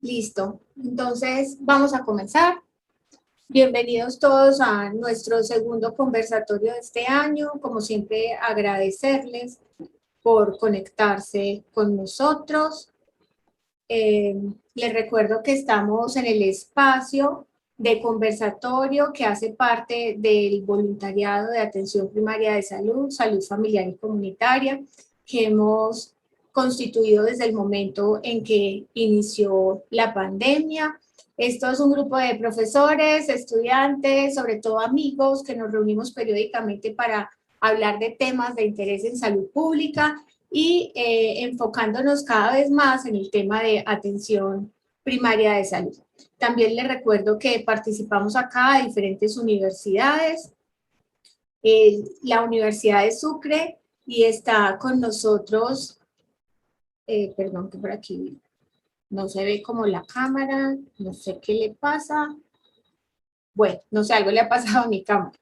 Listo. Entonces, vamos a comenzar. Bienvenidos todos a nuestro segundo conversatorio de este año. Como siempre, agradecerles por conectarse con nosotros. Les recuerdo que estamos en el espacio de conversatorio que hace parte del voluntariado de atención primaria de salud, salud familiar y comunitaria, que hemos constituido desde el momento en que inició la pandemia. Esto es un grupo de profesores, estudiantes, sobre todo amigos, que nos reunimos periódicamente para hablar de temas de interés en salud pública y enfocándonos cada vez más en el tema de atención primaria de salud. También les recuerdo que participamos acá de diferentes universidades, la Universidad de Sucre, y está con nosotros, perdón que por aquí no se ve como la cámara, no sé qué le pasa. Bueno, no sé, algo le ha pasado a mi cámara.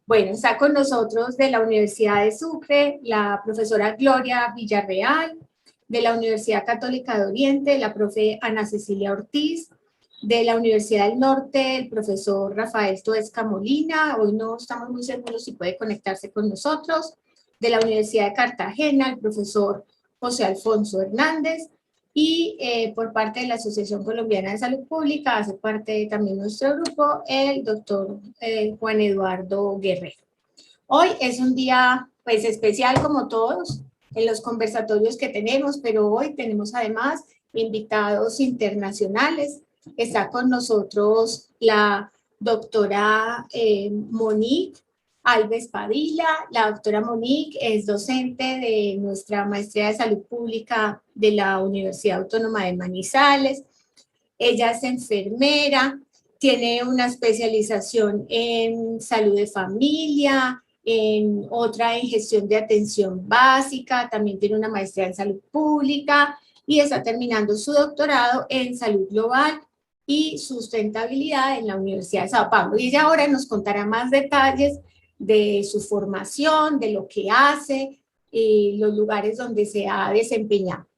Bueno, está con nosotros de la Universidad de Sucre la profesora Gloria Villarreal, de la Universidad Católica de Oriente, la profe Ana Cecilia Ortiz, de la Universidad del Norte, el profesor Rafael Toesca Molina, hoy no estamos muy seguros si puede conectarse con nosotros, de la Universidad de Cartagena, el profesor José Alfonso Hernández, y por parte de la Asociación Colombiana de Salud Pública, hace parte también nuestro grupo, el doctor Juan Eduardo Guerrero. Hoy es un día pues especial como todos en los conversatorios que tenemos, pero hoy tenemos además invitados internacionales. Está con nosotros la doctora Monique Alves Padilla. La doctora Monique es docente de nuestra maestría de salud pública de la Universidad Autónoma de Manizales. Ella es enfermera, tiene una especialización en salud de familia, en otra en gestión de atención básica, también tiene una maestría en salud pública y está terminando su doctorado en salud global y sustentabilidad en la Universidad de Sao Paulo. Y ella ahora nos contará más detalles de su formación, de lo que hace y los lugares donde se ha desempeñado.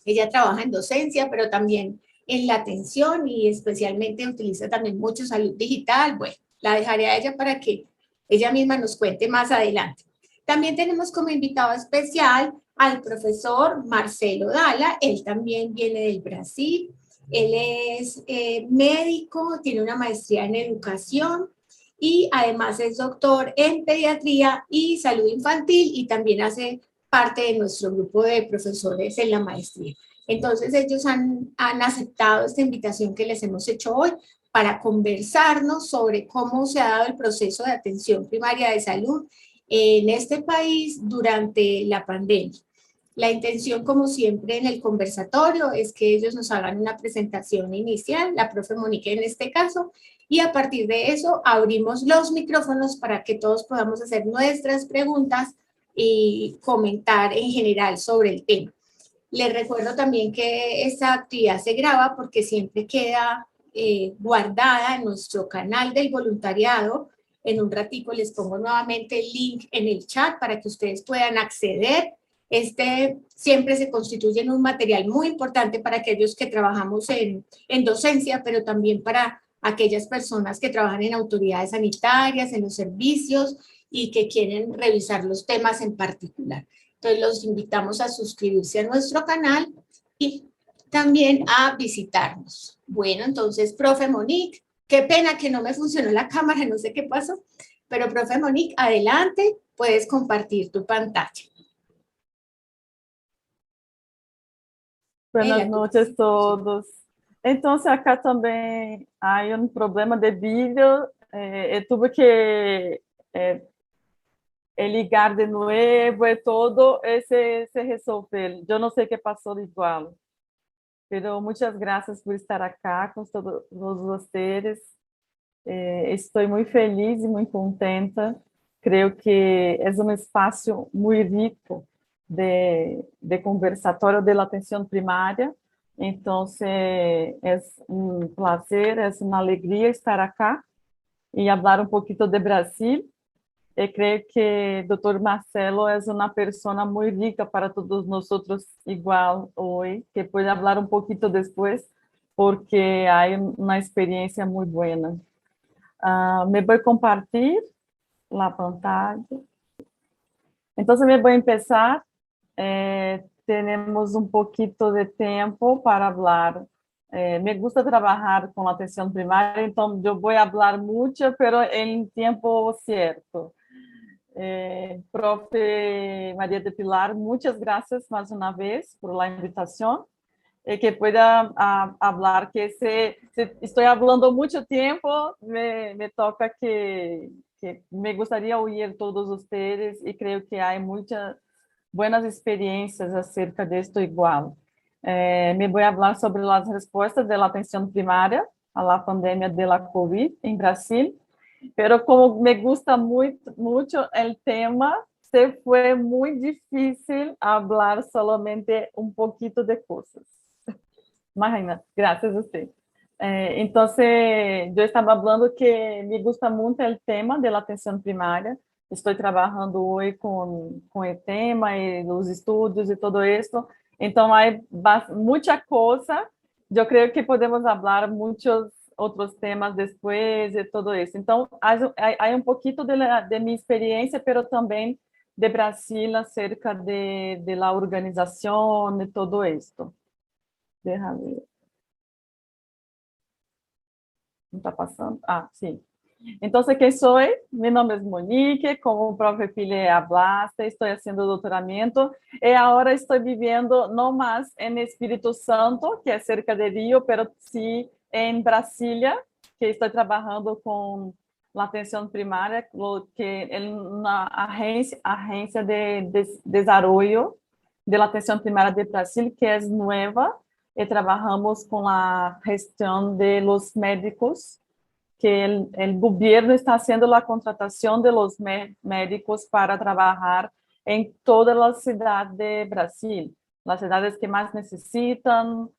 Ella trabaja en docencia, pero también en la atención y especialmente utiliza también mucho salud digital. Bueno, la dejaré a ella para que ella misma nos cuente más adelante. También tenemos como invitado especial al profesor Marcelo Dalla, él también viene del Brasil, él es médico, tiene una maestría en educación y además es doctor en pediatría y salud infantil y también hace parte de nuestro grupo de profesores en la maestría. Entonces ellos han aceptado esta invitación que les hemos hecho hoy para conversarnos sobre cómo se ha dado el proceso de atención primaria de salud en este país durante la pandemia. La intención, como siempre en el conversatorio, es que ellos nos hagan una presentación inicial, la profe Monique en este caso, y a partir de eso abrimos los micrófonos para que todos podamos hacer nuestras preguntas y comentar en general sobre el tema. Les recuerdo también que esta actividad se graba porque siempre queda guardada en nuestro canal del voluntariado. En un ratico les pongo nuevamente el link en el chat para que ustedes puedan acceder. Este siempre se constituye en un material muy importante para aquellos que trabajamos en docencia, pero también para aquellas personas que trabajan en autoridades sanitarias, en los servicios y que quieren revisar los temas en particular. Entonces los invitamos a suscribirse a nuestro canal y también a visitarnos. Bueno, entonces, profe Monique, qué pena que no me funcionó la cámara, no sé qué pasó, pero profe Monique, adelante, puedes compartir tu pantalla. Buenas noches a todos. Entonces, acá também há problema de vídeo. Eu tive que ligar de novo e todo se resolver. Eu não sei o que passou igual. Pero muitas graças por estar acá com todos vocês. Estou muito feliz e muito contenta. Creio que é um espaço muito rico de conversatório de atenção primária. Então, é um prazer, é uma alegria estar aqui e falar um pouquinho de Brasil. Eu creio que o Dr. Marcelo é uma pessoa muito rica para todos nós igual hoje, que pode falar um pouquinho depois, porque hay una experiencia muy buena. Me voy a compartir la pantalla. Entonces me voy a empezar. Tenemos un poquito de tiempo para hablar. Me gusta trabajar con la atención primaria, entonces yo voy a hablar mucho, pero en tiempo cierto. Profe María de Pilar, muchas gracias más una vez por la invitación. Que pueda hablar, que se estoy hablando mucho tiempo, me toca que me gustaría oír todos ustedes y creo que hay muchas buenas experiencias acerca de esto igual. Me voy a hablar sobre las respuestas de la atención primaria a la pandemia de la COVID en Brasil, pero como me gusta mucho el tema, se fue muy difícil hablar solamente un poquito de cosas. Imagina, gracias a usted. Entonces, yo estaba hablando que me gusta mucho el tema de la atención primaria. Estoy trabajando hoy con el tema y los estudios y todo esto. Entonces, hay mucha cosa. Yo creo que podemos hablar muchos otros temas después de todo eso. Entonces, hay un poquito de mi experiencia, pero también de Brasil acerca de la organización y todo esto. Déjame ver. ¿No está pasando? Ah, sí. Entonces, ¿qué soy? Mi nombre es Monique, como o profe Pile hablaste, estoy haciendo doutoramento y ahora estoy viviendo no más en Espíritu Santo, que es cerca de Río, pero sí en Brasilia, que estoy trabajando con la atención primaria, que es una agencia de desarrollo de la atención primaria de Brasil, que es nueva, y trabajamos con la gestión de los médicos, que el gobierno está haciendo la contratación de los médicos para trabajar en todas las ciudades de Brasil, las ciudades que más necesitan,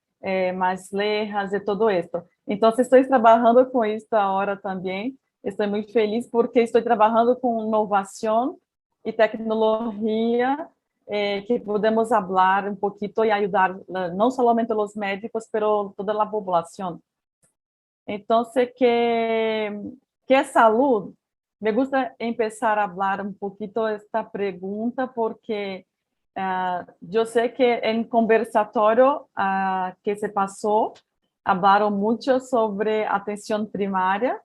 más lejas de todo esto. Entonces, estoy trabajando con esto ahora también. Estoy muy feliz porque estoy trabajando con innovación y tecnología, que podemos hablar un poquito y ayudar no solamente los médicos, pero toda la población. Entonces, ¿qué es salud? Me gusta empezar a hablar un poquito de esta pregunta porque yo sé que en conversatorio que se pasó, hablaron mucho sobre atención primaria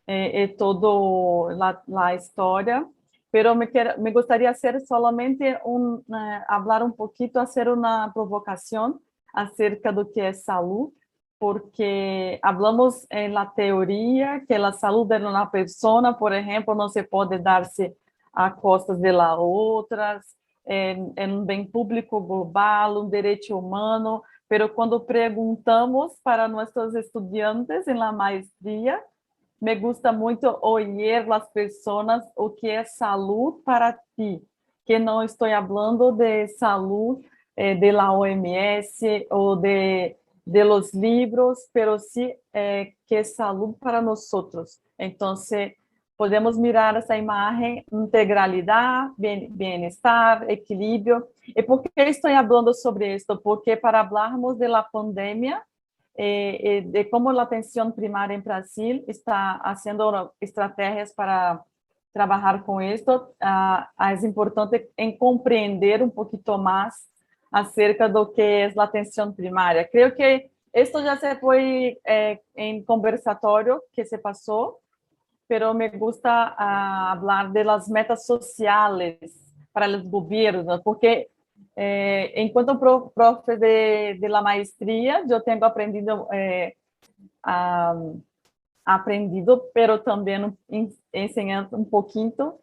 y toda la historia, pero me gustaría hacer solamente hablar un poquito, hacer una provocación acerca de lo que es salud, porque hablamos en la teoría que la salud de una persona, por ejemplo, no se puede darse a costas de las otras, en un bien público global, un derecho humano, pero cuando preguntamos para nuestros estudiantes en la maestría, me gusta muito ouvir as pessoas o que é saúde para ti, que não estou falando de saúde de la OMS ou de los libros, pero sí que é saúde para nós. Então, podemos mirar essa imagem, integralidade, bem-estar, equilíbrio. E por que estou falando sobre isso? Porque para falarmos da pandemia, de cómo la atención primaria en Brasil está haciendo estrategias para trabajar con esto, es importante comprender un poquito más acerca de lo que es la atención primaria. Creo que esto ya se fue en conversatorio que se pasó, pero me gusta hablar de las metas sociales para los gobiernos, porque enquanto profe de la maestría, yo tengo aprendido, pero también enseñando un poquito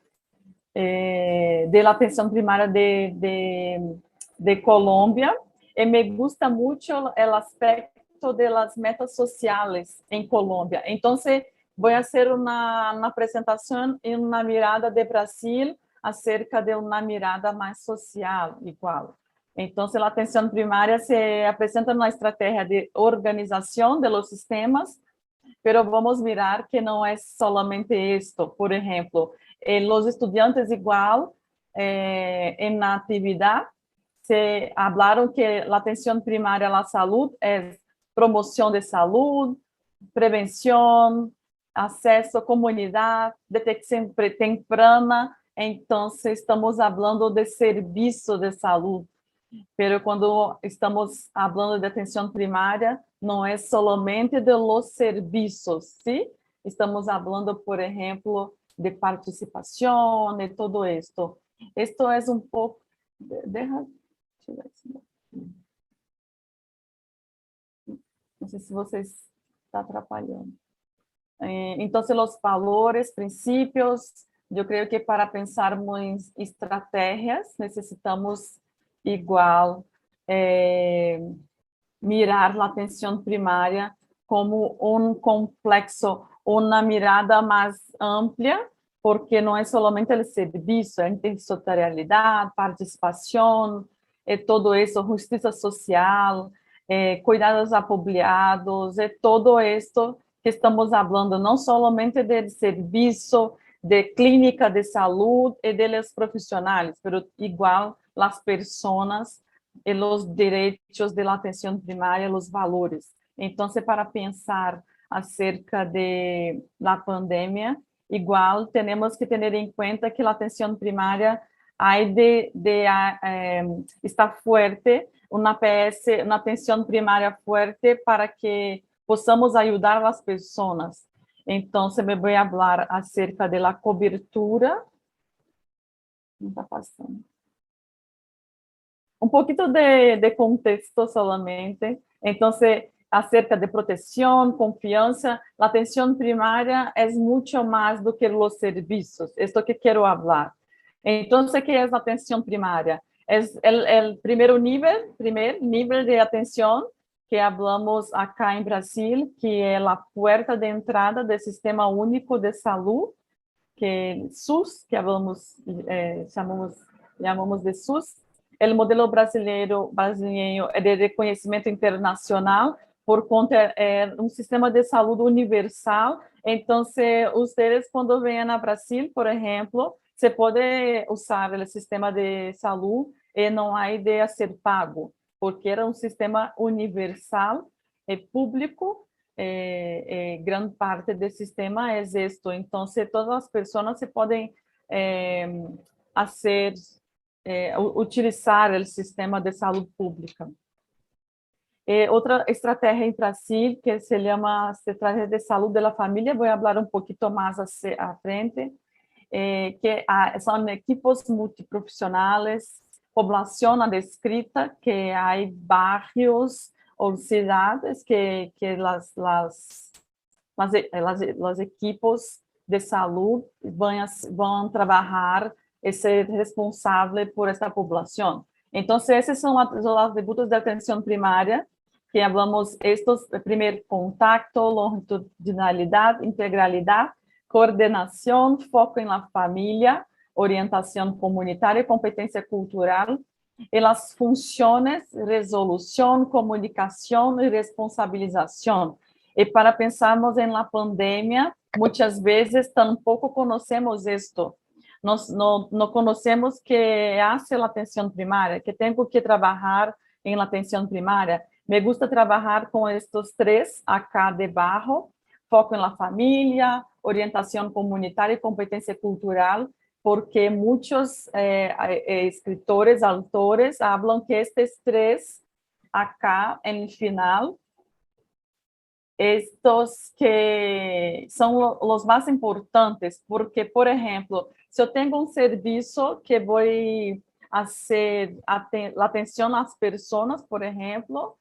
de la atención primaria de Colombia, y me gusta mucho el aspecto de las metas sociales en Colombia. Entonces, voy a hacer una presentación en una mirada de Brasil acerca de uma mirada mais social, igual. Então, a atenção primária se apresenta numa estratégia de organização de los sistemas, pero vamos mirar que não é solamente isto. Por exemplo, os estudantes igual, en la actividade, se hablaron que la atención primaria a la salud es promoção de saúde, prevenção, acesso à comunidade, detecção temprana. Então, estamos falando de serviço de saúde. Pero quando estamos falando de atenção primária, não é somente de los serviços, ¿sí? Estamos falando, por exemplo, de participação, de todo esto. Esto é um pouco... Não sei se vocês estão atrapalhando. Então, os valores, princípios, eu creio que para pensarmos em estratégias, necessitamos igual mirar a atenção primária como um complexo, uma mirada mais ampla, porque não é somente o serviço, é intersetorialidade, participação, todo isso, justiça social, cuidados apropriados, todo isso que estamos falando, não somente do serviço, de clínica de saúde e de los profissionais, mas igual as pessoas e os direitos de la atenção primária, os valores. Então, para pensar acerca de la pandemia, igual temos que ter em conta que a atenção primária há de estar forte, uma atenção primária forte para que possamos ajudar as pessoas. Então, me vou falar acerca da cobertura. Não está passando. Um pouquinho de contexto solamente. Então, acerca de proteção, confiança, a atenção primária é muito mais do que os serviços. É isso que quero falar. Então, o que é a atenção primária? É o primeiro nível de atenção que falamos acá em Brasil, que é a porta de entrada do Sistema Único de Saúde, que é SUS, que chamamos de SUS. O modelo brasileiro é de reconhecimento internacional, por conta é um sistema de saúde universal. Então, vocês, quando vêm a Brasil, por exemplo, você pode usar o sistema de saúde e não há de ser pago, porque era um sistema universal e público. Grande parte do sistema é isto. Então, todas as pessoas se podem utilizar o sistema de saúde pública. Outra estratégia em Brasil, que se chama Estratégia de Saúde da Família, vou falar um pouquinho mais à frente, que são equipos multiprofissionais, poblação descrita, que há barrios ou cidades que as equipos de saúde vão trabalhar e ser responsável por esta população. Então, esses são os atributos de atenção primária, que falamos estes: primeiro, contato, longitudinalidade, integralidade, coordenação, foco na família, orientação comunitária, competência cultural, e as funções, resolução, comunicação e responsabilização. E para pensarmos em la pandemia, muitas vezes tampouco conhecemos isto. Nós não conhecemos que hace a atenção primária, que tenho que trabalhar em la atenção primária. Me gusta trabalhar com estes três acá debaixo: foco na família, orientação comunitária e competência cultural, porque muitos escritores, autores, falam que estes três acá, no final, estes que são os mais importantes, porque, por exemplo, se eu tenho um serviço que vou fazer atenção às pessoas, por exemplo,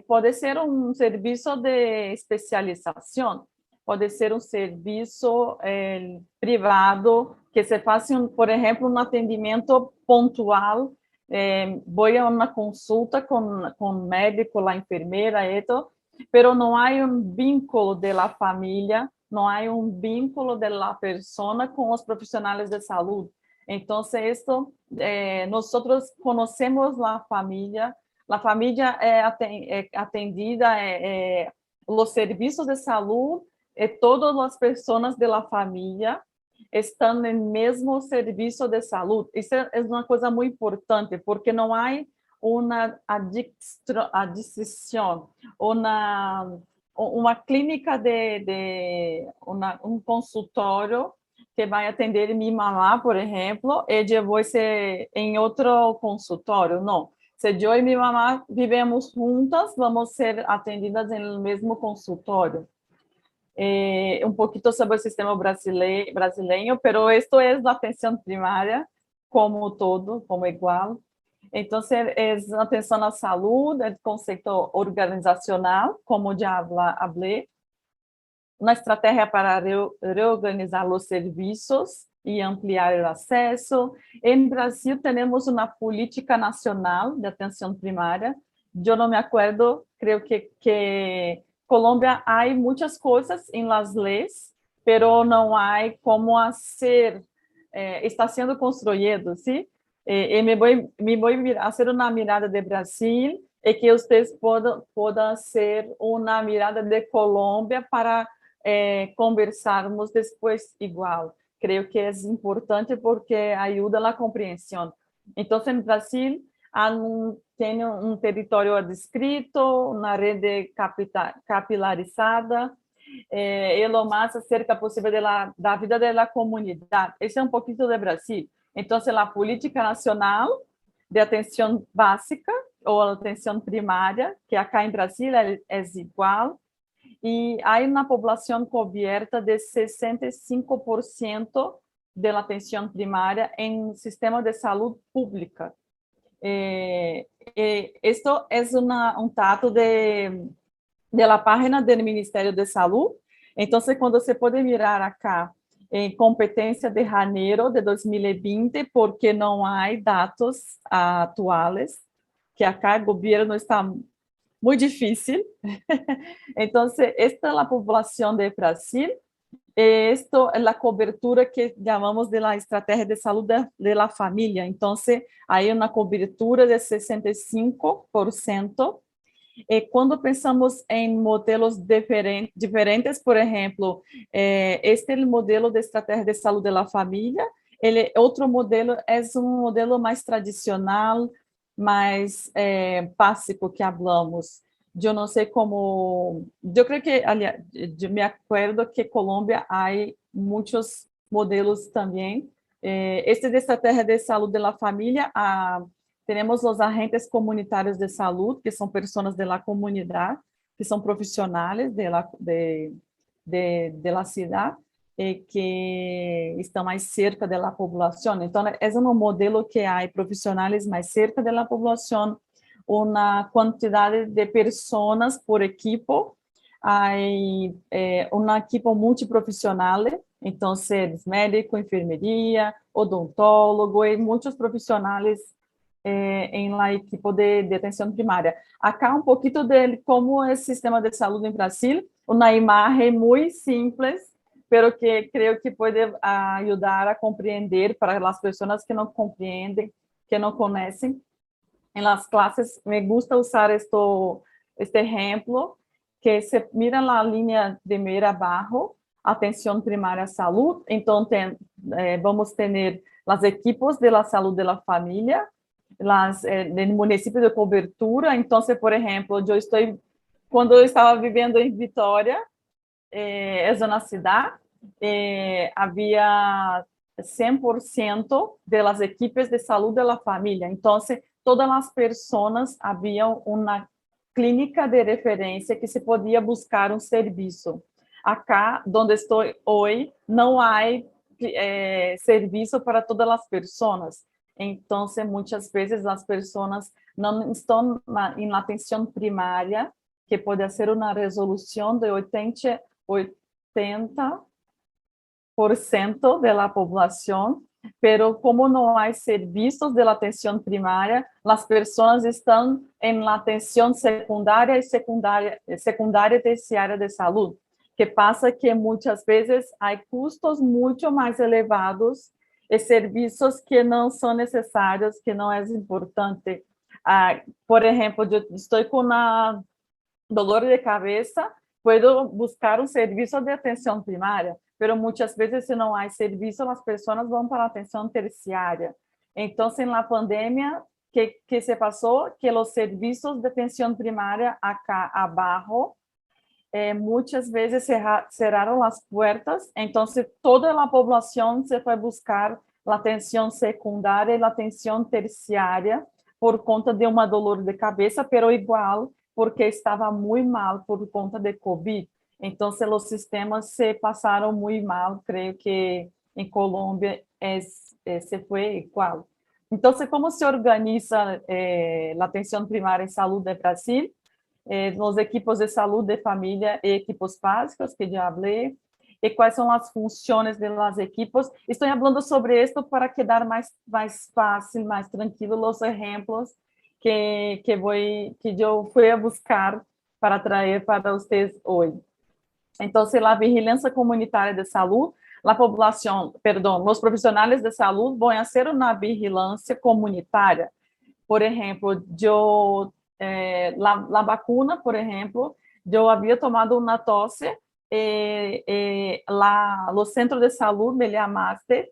pode ser um serviço de especialização, pode ser um serviço privado, que se faça, por exemplo, um atendimento pontual, vou a uma consulta com o médico, a enfermeira, esto, pero não há vínculo de la família, não há vínculo de la persona com os profissionais de saúde. Então, nós conhecemos a família é atendida, os serviços de saúde, e todas as pessoas da família estão no mesmo serviço de saúde. Isso é uma coisa muito importante, porque não há uma adicção, uma clínica um consultório que vai atender minha mamá, por exemplo, e depois em outro consultório. Não. Se eu e minha mamá vivemos juntas, vamos ser atendidas no mesmo consultório. Un poquito sobre el sistema brasileño, pero esto es la atención primaria, como todo, como igual. Entonces, es atención a salud, el concepto organizacional, como ya hablé, una estrategia para reorganizar los servicios y ampliar el acceso. En Brasil tenemos una política nacional de atención primaria. Yo no me acuerdo, creo que Colômbia há muitas coisas em las leis, pero não há como hacer, está sendo construído, ¿sí? Me vou fazer uma mirada de Brasil e que vocês possam ser uma mirada de Colômbia para conversarmos depois igual. Creio que é importante porque ajuda a compreensão. Então, em Brasil, tem um território adscrito, uma rede capilarizada, e o mais cerca possível da vida da comunidade. Esse é um pouquinho de Brasil. Então, a política nacional de atenção básica ou atenção primária, que acá em Brasil é igual, e há uma população coberta de 65% da atenção primária em sistema de saúde pública. Esto es un dato de la página del Ministerio de Salud. Entonces, cuando se puede mirar acá en competencia de janeiro de 2020, porque no hay datos actuales, que acá el gobierno está muy difícil. Entonces, esta es la población de Brasil. Esto es la cobertura que llamamos de la estrategia de salud de la familia. Entonces, hay una cobertura de 65%. Cuando pensamos en modelos diferentes, por ejemplo, este es el modelo de estrategia de salud de la familia. Otro modelo es un modelo más tradicional, más básico que hablamos. Eu não sei como... Eu creio que, aliás, eu me acordo que Colômbia há muitos modelos também. Este de estratégia de saúde da família, temos os agentes comunitários de saúde, que são pessoas da comunidade, que são profissionais da cidade, que estão mais cerca da população. Então, é um modelo que há profissionais mais cerca da população, uma quantidade de pessoas por equipo, uma equipo multiprofissional, então, médico, enfermeria, odontólogo e muitos profissionais em la equipo de atenção primária. Acá um pouquinho de como é o sistema de saúde em Brasil, uma imagem muito simples, pero que creio que pode ajudar a compreender para as pessoas que não compreendem, que não conhecem. En las clases me gusta usar este ejemplo, que se mira la línea de medio abajo, atención primaria salud, entonces vamos a tener los equipos de la salud de la familia, del municipio de cobertura. Entonces, por ejemplo, cuando yo estaba viviendo en Vitória, es una ciudad, había 100% de las equipes de salud de la familia. Entonces, todas as pessoas haviam uma clínica de referência que se podia buscar um serviço. Acá, onde estou hoje, não há serviço para todas as pessoas. Então, muitas vezes as pessoas não estão em atenção primária, que pode ser uma resolução de 80% da população, pero como não há serviços de atenção primária, as pessoas estão em atenção secundária e secundária terciária de saúde, que passa que muitas vezes há custos muito mais elevados e serviços que não são necessários, que não é importante. Por exemplo, eu estou com dolor de cabeça, posso buscar um serviço de atenção primária, pero muitas vezes, se não há serviço, as pessoas vão para a atenção terciária. Então, na pandemia, que se pasó? Que los servicios de atención primaria acá abajo muchas veces cerraron las puertas, entonces toda la población se fue a buscar la atención secundaria y la atención terciaria por conta de un dolor de cabeza, pero igual porque estaba muy mal por conta de COVID. Entonces los sistemas se pasaron muy mal, creo que en Colombia se fue igual. Entonces, ¿cómo se organiza la atención primaria en salud de Brasil? Los equipos de salud de familia y equipos básicos que ya hablé, y cuáles son las funciones de los equipos. Estoy hablando sobre esto para quedar más fácil, más tranquilo los ejemplos que yo fui a buscar para traer para ustedes hoy. Entonces, la vigilancia comunitaria de salud, la población, perdón, los profesionales de salud van a hacer una vigilancia comunitaria. Por ejemplo, la vacuna, por ejemplo, yo había tomado una tosse, los centros de salud me llamaste,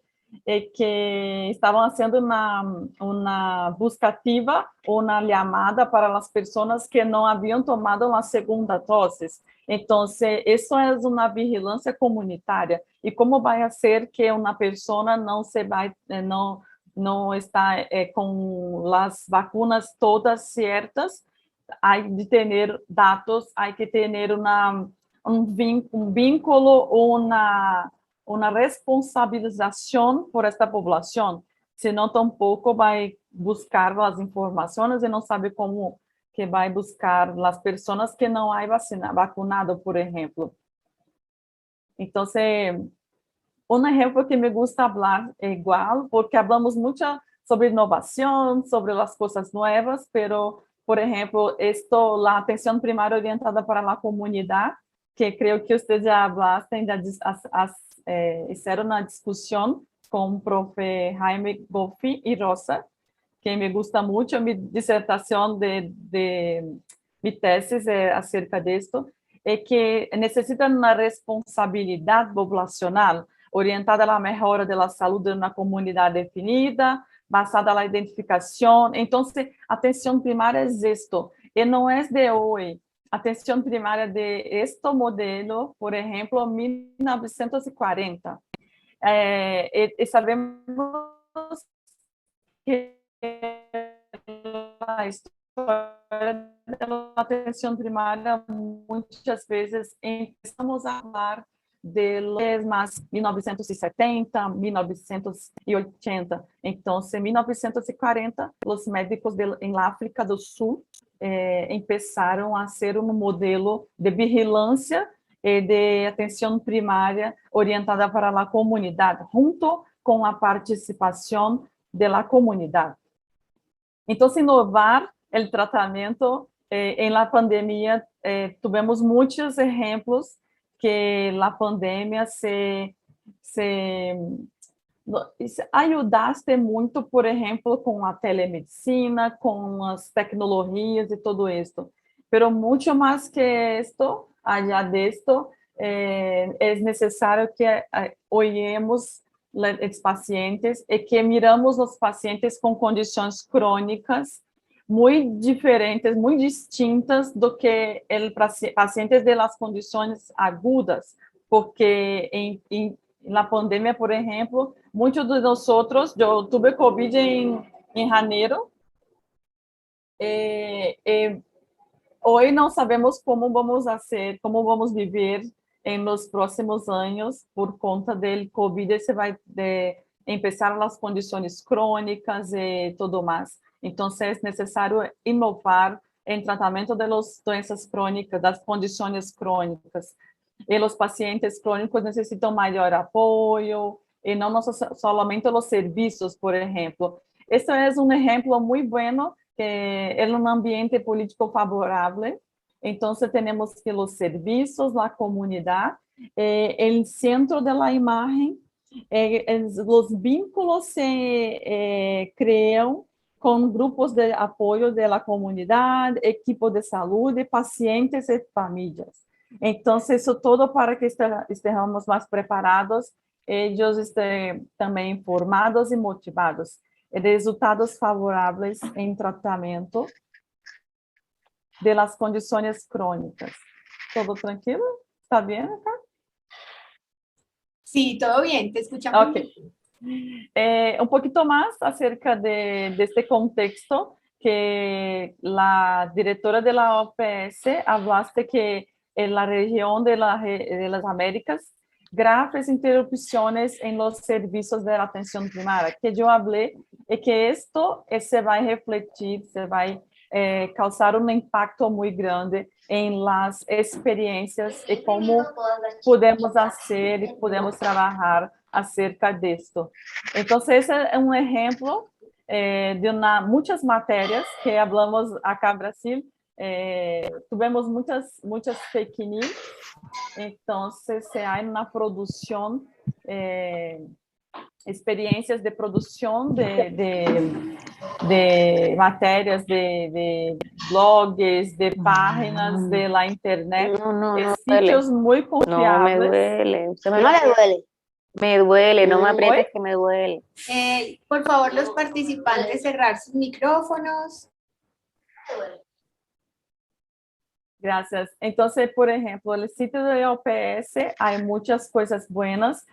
que estaban haciendo una buscativa, una llamada para las personas que no habían tomado la segunda dosis. Entonces, eso es una vigilancia comunitaria. ¿Y cómo va a ser que una persona no está con las vacunas todas ciertas? Hay de tener datos, hay que tener un vínculo, una responsabilización por esta población. Senão, tampouco vai buscar as informações e não sabe como que vai buscar as pessoas que não há vacunado, por exemplo. Então, um exemplo que me gusta falar é igual, porque falamos muito sobre inovação, sobre as coisas novas, pero, por exemplo, a atenção primária orientada para a comunidade, que creio que vocês já falaram, já fizeram uma discussão com o prof. Jaime Goffi e Rosa, que me gusta muito. Minha dissertação minha tese é acerca disso, é que necessita uma responsabilidade populacional orientada à melhora da saúde de uma comunidade definida, basada na identificação. Então, a atenção primária é isto, e não é de hoje. A atenção primária de este modelo, por exemplo, 1940. E sabemos que a história da atenção primária, muitas vezes, empezamos a falar de mais 1970, 1980. Então, em 1940, os médicos em África do Sul começaram a ser um modelo de vigilância e de atenção primária orientada para a comunidade, junto com a participação da comunidade. Então, inovar o tratamento em la pandemia, tivemos muitos exemplos que a pandemia ajudaste muito, por exemplo, com a telemedicina, com as tecnologias e tudo isso. Pero muito mais que isto, allá disto, é necessário que olhemos os pacientes e que miramos os pacientes com condições crônicas muito diferentes, muito distintas do que pacientes de las condições agudas, porque na pandemia, por exemplo, muitos de nós, eu tive Covid em janeiro, hoje não sabemos como vamos viver nos próximos anos por conta do Covid, se vai começar as condições crônicas e tudo mais. Então, é necessário inovar em tratamento das doenças crônicas, das condições crônicas. E os pacientes crônicos necessitam maior apoio, e não somente os serviços, por exemplo. Este é um exemplo muito bom, que é um ambiente político favorável. Então, temos que os serviços, a comunidade, o centro da imagem, os vínculos se criam com grupos de apoio da comunidade, equipo de saúde, pacientes e famílias. Então, isso tudo para que estejamos mais preparados, eles estejam também informados e motivados. resultados favorables en tratamiento de las condiciones crónicas. ¿Todo tranquilo? ¿Está bien acá? Sí, todo bien, te escuchamos. Ok. Un poquito más acerca de este contexto que la directora de la OPS hablaste que en la región de las Américas, graves interrupciones en los servicios de la atención primaria, que yo hablé, y que esto se va a refletir, se va a causar un impacto muy grande en las experiencias y cómo podemos hacer y podemos trabajar acerca de esto. Entonces, ese es un ejemplo de muchas materias que hablamos acá en Brasil. Tuvimos muchas fake news, entonces hay una producción, experiencias de producción de materias, de blogs, de páginas de la internet, No, no, de no sitios duele. muy No me confiables. duele. No le duele. Me duele, no me aprietes ¿Hoy? que me duele. Por favor, los participantes cerrar sus micrófonos. Gracias. Entonces, por ejemplo, el sitio de OPS hay muchas cosas buenas,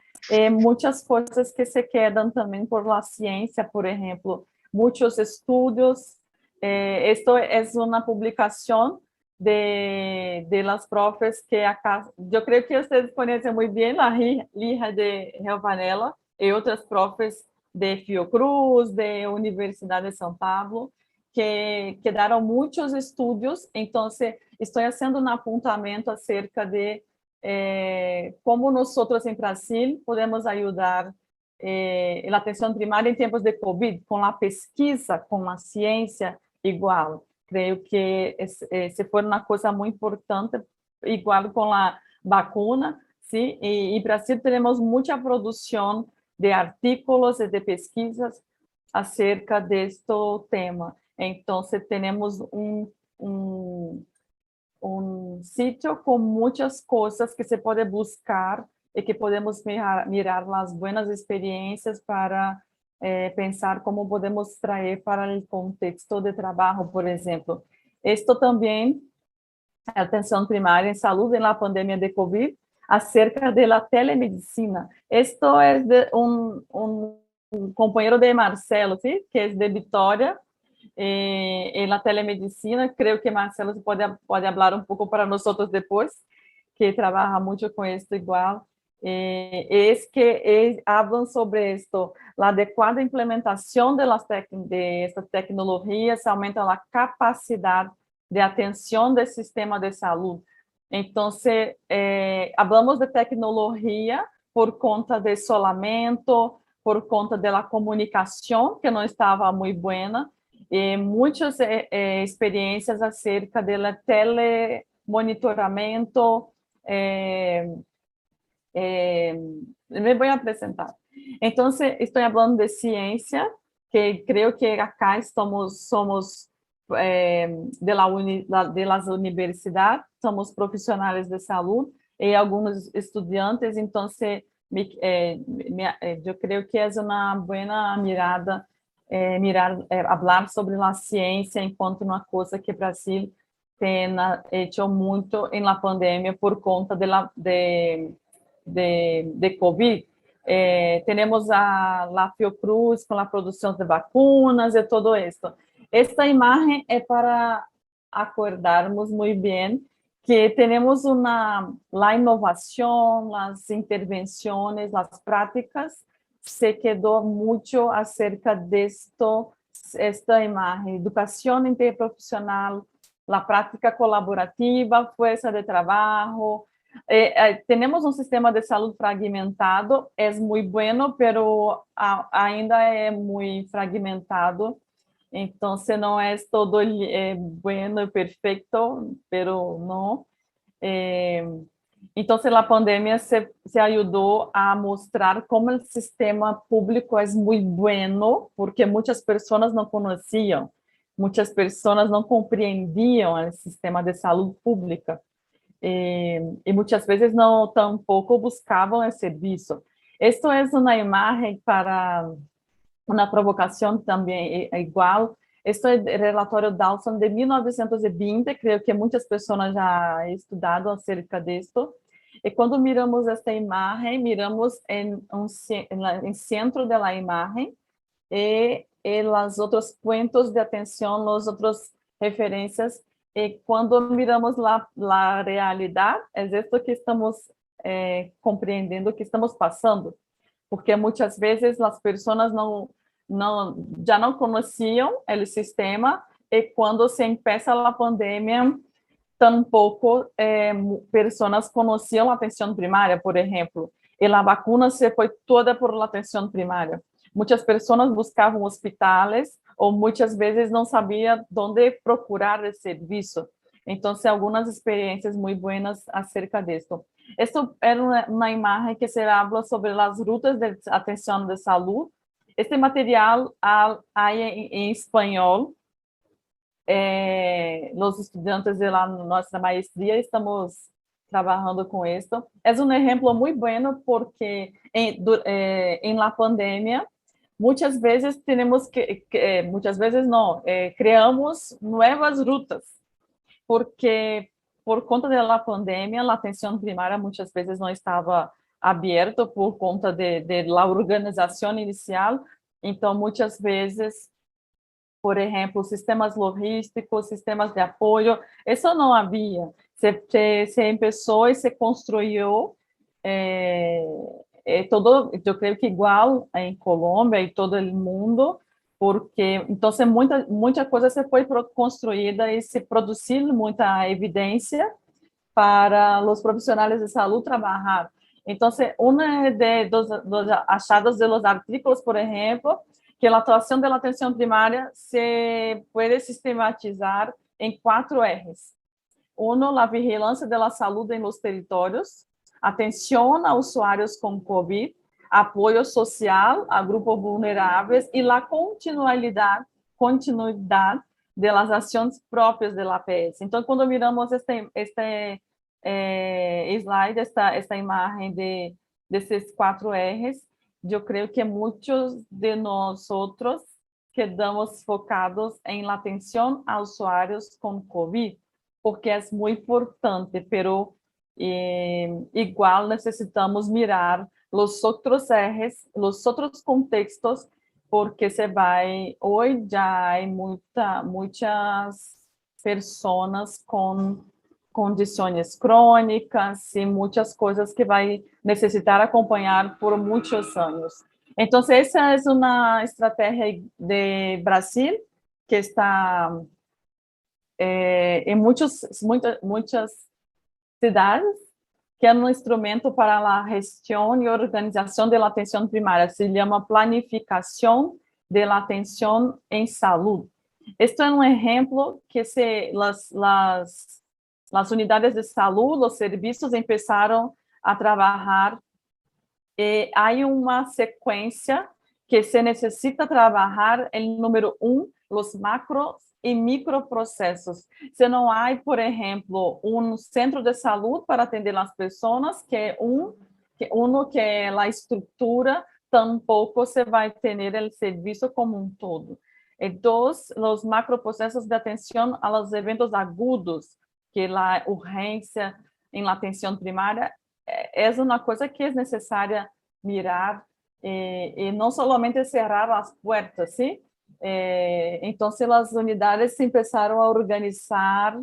muchas cosas que se quedan también por la ciencia, por ejemplo, muchos estudios. Esto es una publicación de las profes que acá, yo creo que ustedes conocen muy bien, la Lija de Helvanella y otras profes de Fiocruz, de Universidad de São Paulo, que daram muitos estudos, então estou fazendo um apontamento acerca de como nós em Brasil podemos ajudar a atenção primária em tempos de Covid, com a pesquisa, com a ciência igual. Creio que se for uma coisa muito importante, igual com a vacuna, sim, e em Brasil temos muita produção de artículos e de pesquisas acerca deste tema. Entonces tenemos un sitio con muchas cosas que se puede buscar y que podemos mirar las buenas experiencias para pensar cómo podemos traer para el contexto de trabajo, por ejemplo. Esto también, atención primaria en salud en la pandemia de COVID, acerca de la telemedicina. Esto es de un compañero de Marcelo, ¿sí? Que es de Vitória, en la telemedicina. Creo que Marcelo puede hablar un poco para nosotros después, que trabaja mucho con esto igual. Es que hablan sobre esto, la adecuada implementación de estas tecnologías aumenta la capacidad de atención del sistema de salud. Entonces, hablamos de tecnología por conta de isolamento, por conta da comunicação, que não estava muito boa, e muitas experiências acerca do telemonitoramento. Me vou apresentar. Então, estou falando de ciência, que creio que acá somos de las universidades, somos profissionais de saúde e alguns estudantes, então eu creio que é uma boa mirada falar sobre a ciência enquanto uma coisa que o Brasil tem feito muito na pandemia por conta de Covid. Temos a Fiocruz com a produção de vacunas e todo isso. Esta imagem é para acordarmos muito bem que temos a inovação, as intervenções, as práticas, se quedou muito acerca esta imagem, educação interprofissional, a prática colaborativa, força de trabalho. Temos um sistema de saúde fragmentado, é muito bueno, pero ainda é muito fragmentado. Então, não é todo bueno e perfeito, pero não. Então, a pandemia se ajudou a mostrar como o sistema público é muito bueno, porque muitas pessoas não conheciam, muitas pessoas não compreendiam o sistema de saúde pública. E muitas vezes não tampouco buscavam o serviço. Isto é uma imagem para uma provocação também igual. Este é o relatório Dawson de 1920, creio que muitas pessoas já estudado acerca disso. E quando miramos esta imagem, miramos em centro da imagem e os outros pontos de atenção, as outras referências. E quando miramos a realidade, é isso que estamos compreendendo, que estamos passando. Porque muitas vezes as pessoas já não conheciam o sistema, e quando se começa a pandemia, tampouco pessoas conheciam a atenção primária, por exemplo, e a vacuna se foi toda por a atenção primária. Muitas pessoas buscavam hospitais, ou muitas vezes não sabiam onde procurar o serviço. Então, algumas experiências muito boas acerca disso. Esta era uma imagem que se habla sobre as rutas de atenção de saúde. Este material há em espanhol. Os estudantes de nossa maestria estamos trabalhando com isso. É um exemplo muito bom porque em la pandemia muitas vezes criamos novas rutas, porque por conta da pandemia a atenção primária muitas vezes não estava aberta por conta da organização inicial. Então muitas vezes, por exemplo, sistemas logísticos, sistemas de apoio, isso não havia. Se começou e se construiu todo, eu creio que igual em Colômbia e todo o mundo, porque então muita coisa se foi construída e se produziu muita evidência para os profissionais de saúde trabalhar. Então, dos achados de los artículos, por exemplo, que a atuação da atenção primária se pode sistematizar em 4 R's. 1, a vigilância da saúde em los territórios, atenção a usuários com COVID, apoio social a grupos vulneráveis e a continuidade das ações próprias da APS. Então, quando miramos este slide, esta imagem desses 4 R's, eu creio que muitos de nós outros quedamos focados em atenção a usuários com COVID, porque é muito importante, pero igual necessitamos mirar os outros R's, os outros contextos, porque hoje já há muitas pessoas com condições crônicas e muitas coisas que vai necessitar acompanhar por muitos anos. Então, essa é uma estratégia de Brasil que está em muitas cidades, que é um instrumento para a gestão e organização da atenção primária. Se chama planificação da atenção em saúde. Este é um exemplo que as unidades de saúde, os serviços começaram a trabalhar, e há uma sequência que se necessita trabalhar em número 1, os macro e microprocessos. Se não há, por exemplo, um centro de saúde para atender as pessoas, que é que é a estrutura, tampouco se vai ter o serviço como um todo. E 2, os macroprocessos de atenção aos eventos agudos, que a urgência em atenção primária é uma coisa que é necessária mirar e não somente cerrar as portas, ¿sí? Então, as unidades se começaram a organizar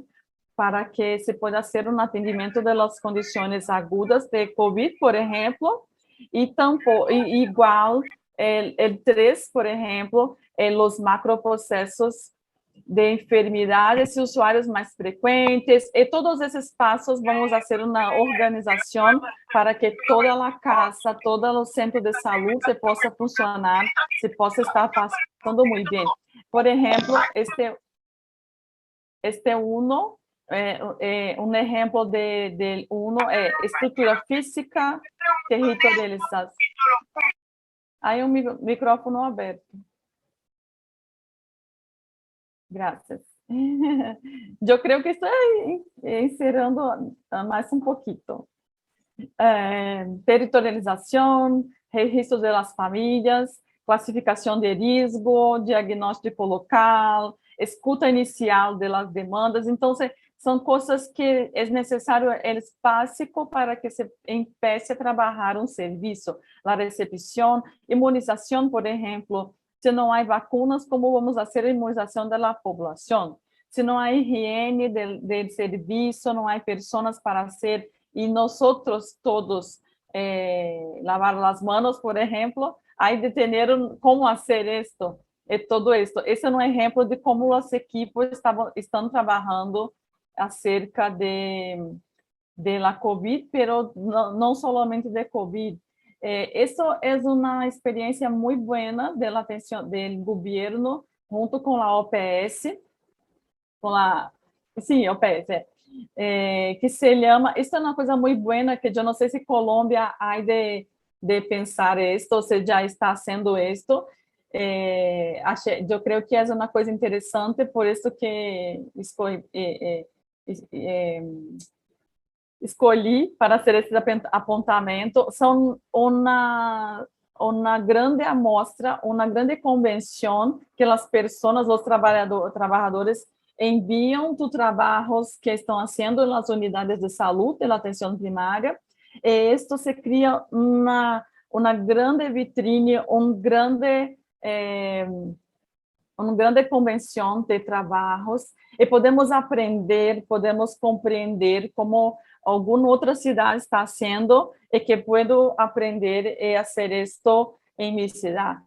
para que se possa fazer um atendimento das condições agudas de COVID, por exemplo, e igual el 3, por exemplo, os macroprocessos de enfermidades e usuários mais frequentes, e todos esses passos vamos fazer uma organização para que toda a casa, todo o centro de saúde se possa funcionar, se possa estar passando muito bem. Por exemplo, este uno, um exemplo de uno é estrutura física, territorialização. Aí micrófono aberto. Graças. Eu creio que estou encerrando mais um pouquinho. Territorialização, registro das famílias, classificação de risco, diagnóstico local, escuta inicial das demandas. Então, são coisas que é necessário, é básico para que se empiece a trabalhar um serviço. A recepção, imunização, por exemplo, se não há vacinas, como vamos fazer a imunização da população? Se não há higiene do serviço, não há pessoas para hacer, e nós todos lavar as mãos, por exemplo, há de ter como fazer isto, e todo isto. Esse é um exemplo de como as equipes estão trabalhando acerca de la COVID, pero não somente de COVID. Isso é uma experiência muito boa da atenção do governo, junto com a OPS, OPS, que se chama, isso é uma coisa muito boa, que eu não sei se Colômbia há de pensar isto, ou se já está sendo isto. Eu creio que é uma coisa interessante, por isso que escolhi para ser esse apontamento. São uma grande amostra, uma grande convenção que as pessoas, os trabalhadores, enviam os trabalhos que estão fazendo nas unidades de saúde, na atenção primária, e isto se cria uma grande vitrine, uma grande convenção de trabalhos, e podemos aprender, podemos compreender como alguma outra cidade está fazendo, e que puedo aprender e fazer isto em minha cidade.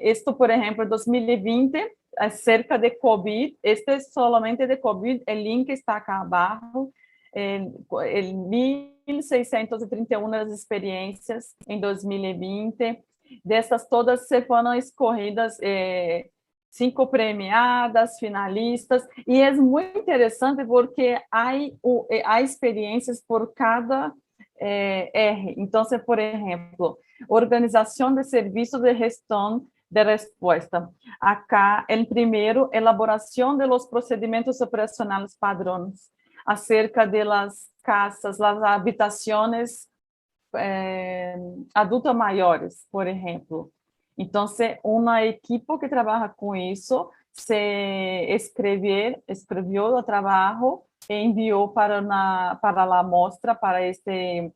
Isto, por exemplo, 2020, acerca de COVID, este é somente de COVID, o link está acá abaixo, 1.631 experiências em 2020, dessas todas se foram escolhidas 5 premiadas, finalistas, e é muito interessante porque há experiências por cada R. Então, por exemplo, organização de serviços de gestão de resposta. Acá, o primeiro, elaboração de los procedimentos operacionais padrões, acerca de las casas, las habitações adultos maiores, por exemplo. Então, uma equipe que trabalha com isso se escreveu o trabalho e enviou para a mostra, para este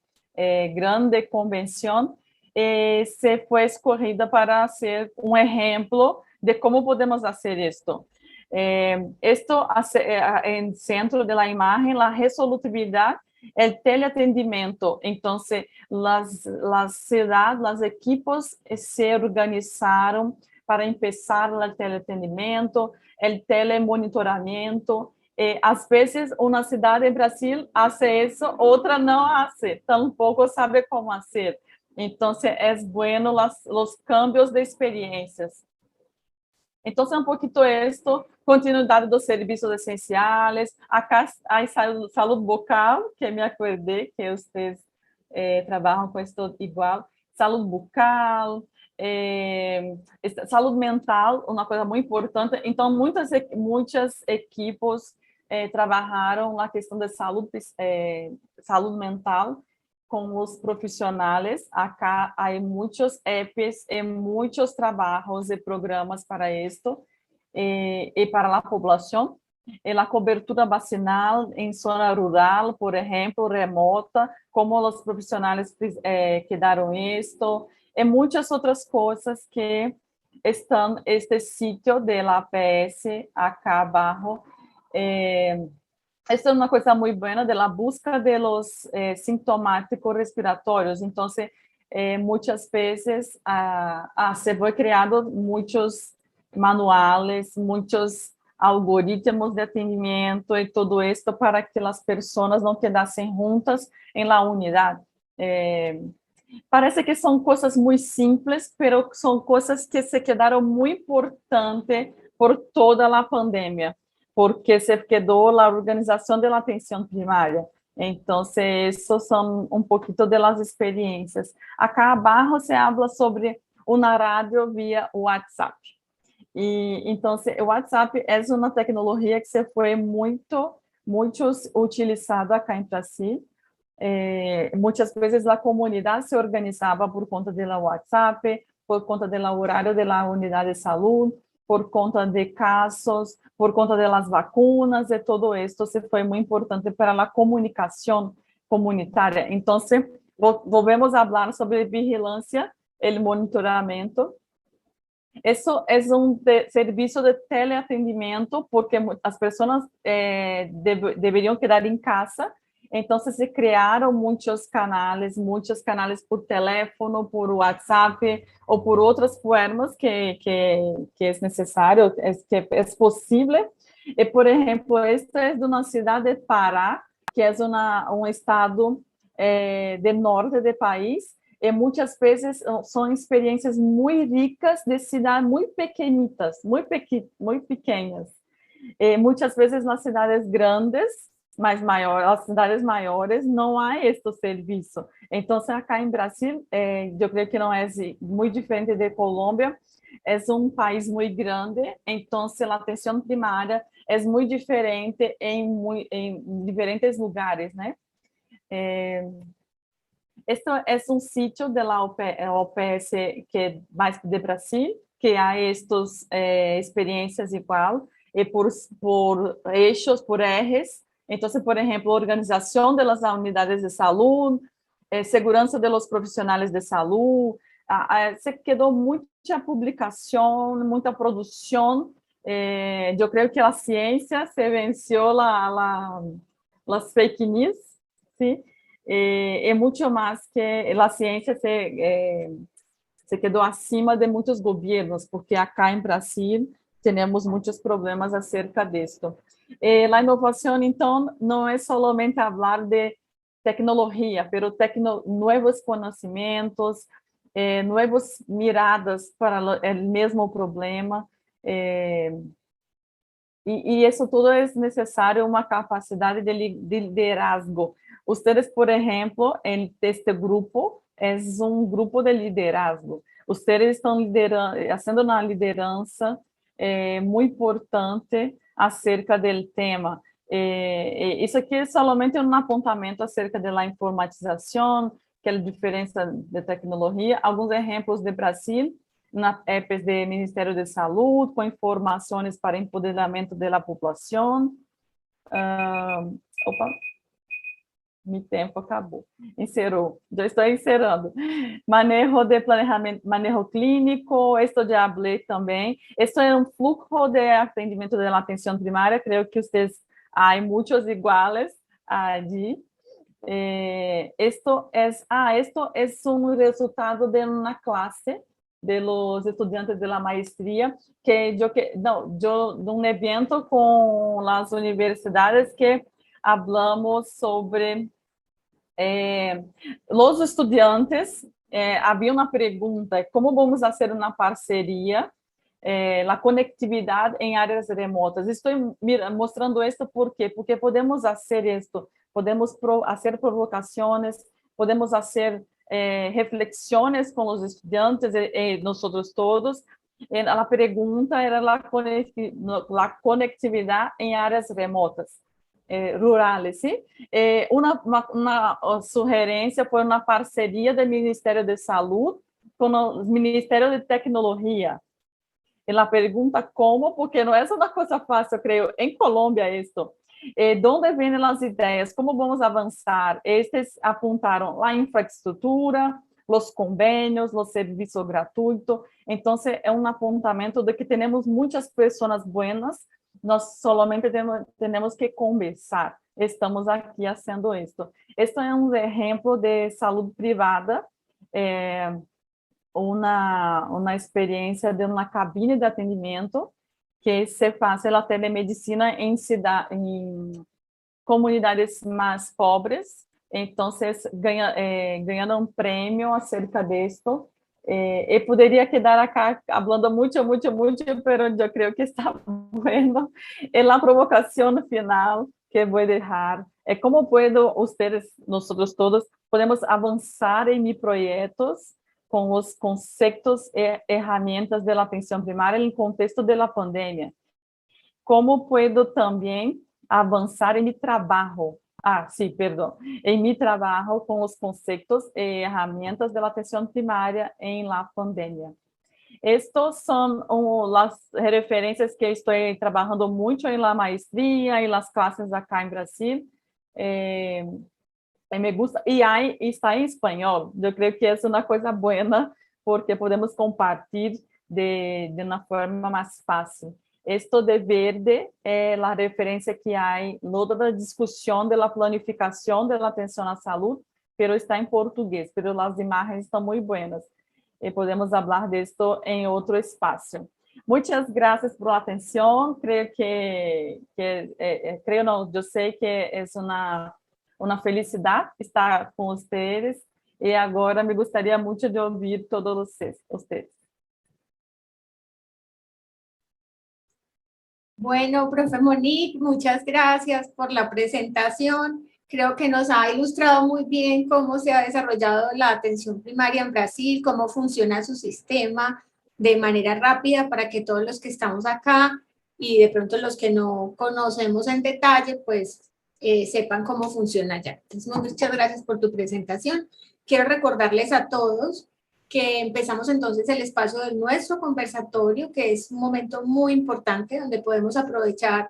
grande convenção, e se foi escolhida para ser um exemplo de como podemos fazer isto. Esto em centro da imagem, a resolutividade, o teleatendimento. Então, as cidades, as equipes se organizaram para começar o teleatendimento, o telemonitoramento. Às vezes, uma cidade em Brasil faz isso, outra não faz, tampouco sabe como fazer. Então, é bueno os cambios de experiências. Então, é um pouquinho isto, continuidade dos serviços essenciais, acá a saúde bucal, que me acordei que vocês trabalham com isso igual, saúde bucal, saúde mental, uma coisa muito importante. Então, muitas equipes trabalharam na questão da saúde mental com os profissionais. Acá há muitos apps e muitos trabalhos e programas para isto e para a população. A cobertura vacinal em zona rural, por exemplo, remota, como os profissionais que deram isto, e muitas outras coisas que estão neste sítio da APS acá abaixo. Esta é uma coisa muito boa de la busca de los sintomáticos respiratórios. Então, muitas vezes se foi criado muitos manuais, muitos algoritmos de atendimento e tudo isso para que as pessoas não quedassem juntas em la unidade. Parece que são coisas muito simples, mas são coisas que se quedaram muito importantes por toda a pandemia, porque se quedou a organização da atenção primária. Então, isso são um pouquinho das experiências. Acá abaixo se habla sobre uma rádio via WhatsApp. Então, o WhatsApp é uma tecnologia que se foi muito utilizada acá em Brasil. Muitas vezes a comunidade se organizava por conta do WhatsApp, por conta do horário da unidade de saúde, por conta de casos, por conta das vacunas, e todo isso foi muito importante para a comunicação comunitária. Então, volvemos a falar sobre vigilância e monitoramento. Isso é serviço de teleatendimento, porque as pessoas deveriam quedar em casa, então se criaram muitos canais por telefone, por WhatsApp, ou por outras formas que é necessário, que é possível. E, por exemplo, esta é de uma cidade de Pará, que é um estado do norte do país, e muitas vezes são experiências muito ricas de cidades muito pequenitas, muito pequenas. E muitas vezes nas cidades grandes, mais maiores, as cidades maiores, não há este serviço. Então, acá em Brasil, eu creio que não é muito diferente de Colômbia, é um país muito grande, então a atenção primária é muito diferente em diferentes lugares, né? Este é um sítio da OPS que é mais de Brasil, que há estas experiências igual, e por eixos, por ejes. Então, por exemplo, organização das unidades de saúde, segurança dos profissionais de saúde, se quedou muita publicação, muita produção. Eu creio que a ciência se venceu as fake news, sim? É muito mais que a ciência se quedou acima de muitos governos, porque acá em Brasil temos muitos problemas acerca disso. A inovação, então, não é somente falar de tecnologia, mas novos conhecimentos, novas miradas para o mesmo problema, e isso tudo é necessário uma capacidade de liderazgo. Vocês, por exemplo, este grupo é um grupo de liderazgo. Vocês estão fazendo uma liderança muito importante acerca do tema. Isso aqui é somente um apontamento acerca da informatização, que é a diferença de tecnologia. Alguns exemplos de Brasil, na apps do Ministério da Saúde, com informações para empoderamento da população. Opa, meu tempo acabou. Encerrou, já estou encerrando. Manejo de planejamento, manejo clínico, esto já falei também. Esto é um fluxo de atendimento da atenção primária, creio que vocês há muitos iguais allí. Esto é um resultado de uma classe de los estudiantes de la maestría, de un evento con las universidades que hablamos sobre los estudiantes. Havia uma pergunta: como vamos fazer uma parceria, a conectividade em áreas remotas? Estou mostrando isto por quê? Porque podemos fazer isto, podemos fazer provocações, podemos fazer reflexiones com os estudantes e nós todos. A pergunta era a conectividade em áreas remotas, rurales, ¿sí? Uma sugerência foi uma parceria do Ministério de Saúde com o Ministério de Tecnologia. E a pergunta como, porque não é uma coisa fácil, eu creio, em Colômbia isto. De onde vêm as ideias? Como vamos avançar? Estes apontaram a infraestrutura, os convênios, os serviços gratuitos. Então, é um apontamento de que temos muitas pessoas buenas, nós solamente temos que conversar. Estamos aqui fazendo isso. Este é um exemplo de saúde privada, uma experiência de uma cabine de atendimento que se faz a telemedicina em comunidades mais pobres. Então, ganhando um prêmio acerca disso. E poderia quedar acá falando muito, mas eu creio que está bueno. E a provocação final que vou deixar é como nós todos, podemos avançar em projetos com os conceitos e ferramentas da atenção primária no contexto da pandemia. Como posso também avançar em meu trabalho sí, perdón. En mi trabajo con los conceptos y herramientas de la atención primaria en la pandemia. Estos son las referencias que estoy trabajando mucho en la maestría y las clases acá en Brasil. Me gusta, y está en español. Yo creo que es una cosa buena porque podemos compartir de una forma más fácil. Esto de verde es la referencia que hay, toda la discusión de la planificación de la atención a salud, pero está en portugués, pero las imágenes están muy buenas. Podemos hablar de esto en otro espacio. Muchas gracias por la atención. Creo yo sé que es una felicidad estar con ustedes y ahora me gustaría mucho de oír todos ustedes. Bueno, profe Monique, muchas gracias por la presentación. Creo que nos ha ilustrado muy bien cómo se ha desarrollado la atención primaria en Brasil, cómo funciona su sistema de manera rápida para que todos los que estamos acá y de pronto los que no conocemos en detalle, pues sepan cómo funciona allá. Entonces, muchas gracias por tu presentación. Quiero recordarles a todos que empezamos entonces el espacio de nuestro conversatorio, que es un momento muy importante donde podemos aprovechar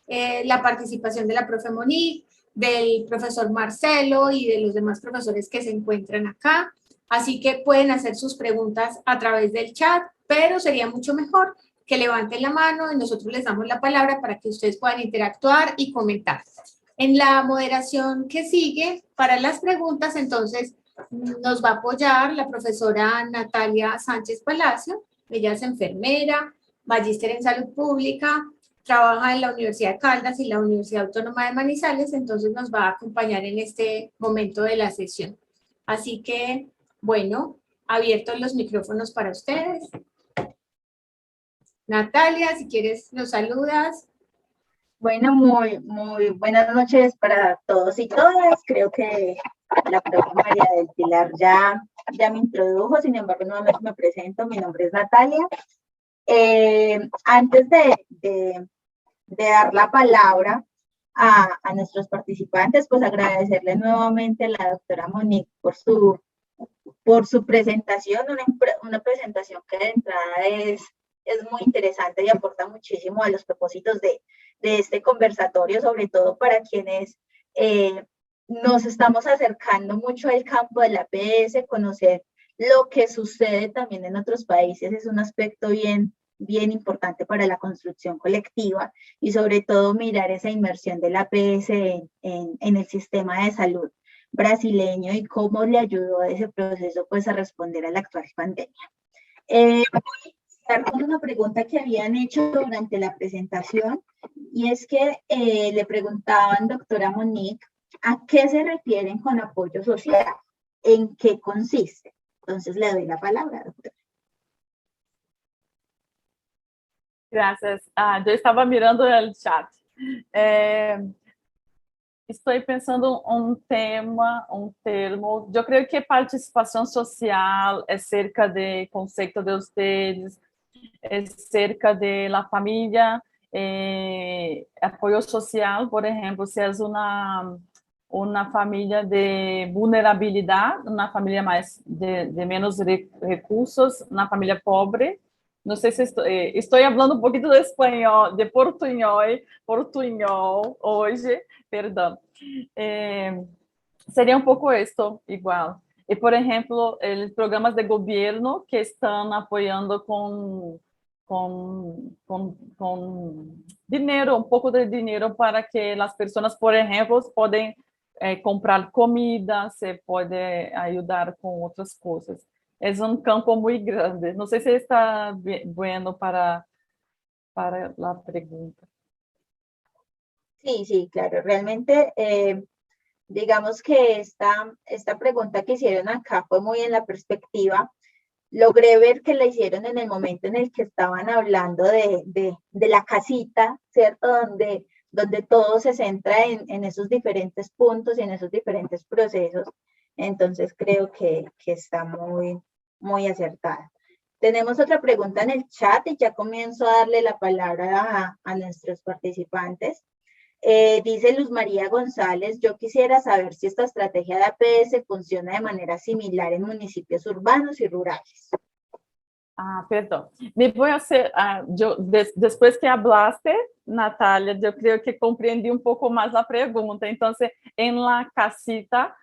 la participación de la profe Monique, del profesor Marcelo y de los demás profesores que se encuentran acá. Así que pueden hacer sus preguntas a través del chat, pero sería mucho mejor que levanten la mano y nosotros les damos la palabra para que ustedes puedan interactuar y comentar. En la moderación que sigue, para las preguntas, entonces, nos va a apoyar la profesora Natalia Sánchez Palacio. Ella es enfermera, magíster en salud pública, trabaja en la Universidad de Caldas y la Universidad Autónoma de Manizales, entonces nos va a acompañar en este momento de la sesión. Así que, bueno, abiertos los micrófonos para ustedes. Natalia, si quieres, nos saludas. Bueno, muy buenas noches para todos y todas. Creo que la profe María del Pilar ya me introdujo, sin embargo, nuevamente me presento. Mi nombre es Natalia. Antes de dar la palabra a nuestros participantes, pues agradecerle nuevamente a la doctora Monique por su presentación, una presentación que de entrada es muy interesante y aporta muchísimo a los propósitos de este conversatorio, sobre todo para quienes nos estamos acercando mucho al campo de la APS, conocer lo que sucede también en otros países es un aspecto bien importante para la construcción colectiva y sobre todo mirar esa inmersión de la APS en el sistema de salud brasileño y cómo le ayudó a ese proceso pues a responder a la actual pandemia. Con una pregunta que habían hecho durante la presentación y es que le preguntaban, doctora Monique, ¿a qué se refieren con apoyo social? ¿En qué consiste? Entonces le doy la palabra, doctora. Gracias. Yo estaba mirando el chat. Estoy pensando termo. Yo creo que participación social es cerca de concepto de ustedes, es cerca de la familia, apoyo social, por ejemplo, si es una familia de vulnerabilidad, una familia más de menos recursos, una familia pobre. No sé si estoy hablando un poquito de español, de portuñol hoy, perdón. Sería un poco esto igual. Y por ejemplo, los programas de gobierno que están apoyando con dinero, un poco de dinero para que las personas, por ejemplo, puedan comprar comida, se puede ayudar con otras cosas. Es un campo muy grande. No sé si está bueno para la pregunta. Sí, claro. Realmente, digamos que esta pregunta que hicieron acá fue muy en la perspectiva. Logré ver que la hicieron en el momento en el que estaban hablando de la casita, ¿cierto? Donde todo se centra en esos diferentes puntos y en esos diferentes procesos. Entonces creo que está muy acertada. Tenemos otra pregunta en el chat y ya comienzo a darle la palabra a nuestros participantes. Dice Luz María González, yo quisiera saber si esta estrategia de APS funciona de manera similar en municipios urbanos y rurales. Ah, perdão. Me voy a hacer, después que hablaste, Natalia, yo creo que compreendi un poco más la pregunta. Entonces, en la casita,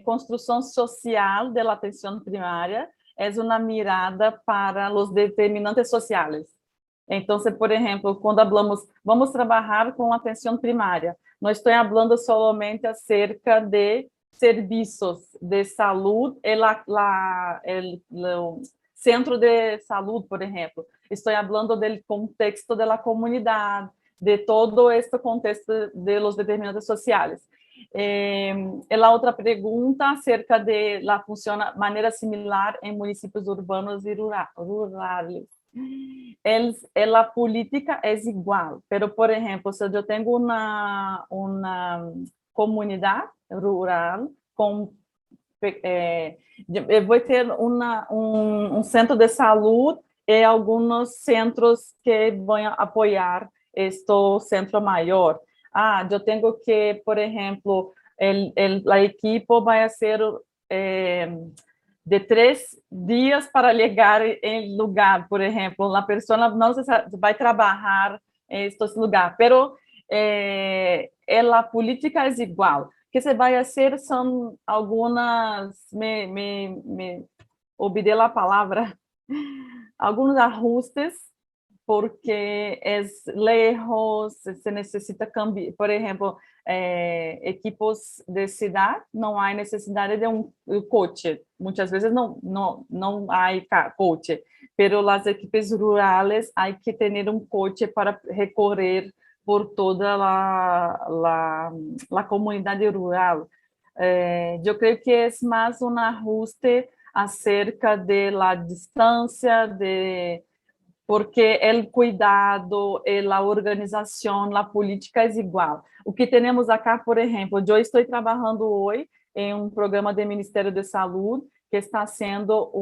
construcción social de la atención primaria es una mirada para los determinantes sociales. Entonces, por ejemplo, cuando hablamos, vamos trabajar con atención primaria, no estoy hablando solamente acerca de servicios de salud, el centro de salud, por ejemplo. Estoy hablando del contexto de la comunidad, de todo este contexto de los determinantes sociales. La otra pregunta acerca de la funciona manera similar en municipios urbanos y rurales. La política es igual, pero por ejemplo, si yo tengo una comunidad rural con voy a ter um centro de saúde e alguns centros que vão apoiar este centro maior. Eu tenho que, por exemplo, a equipe vai ser de 3 dias para chegar em lugar, por exemplo, a pessoa não vai trabalhar em este lugar, pero a política é igual. Que se vai fazer são algumas, me olvidei a palavra, alguns ajustes, porque é lejos, se necessita cambiar, por exemplo, equipos de cidade, não há necessidade de coche, muitas vezes não há coche, pero as equipes rurales há que ter coche para recorrer por toda a comunidade rural. Eu creio que é mais um ajuste acerca de la distância, porque o cuidado, a organização, a política é igual. O que temos acá, por exemplo, eu estou trabalhando hoje em um programa do Ministério da Saúde que está sendo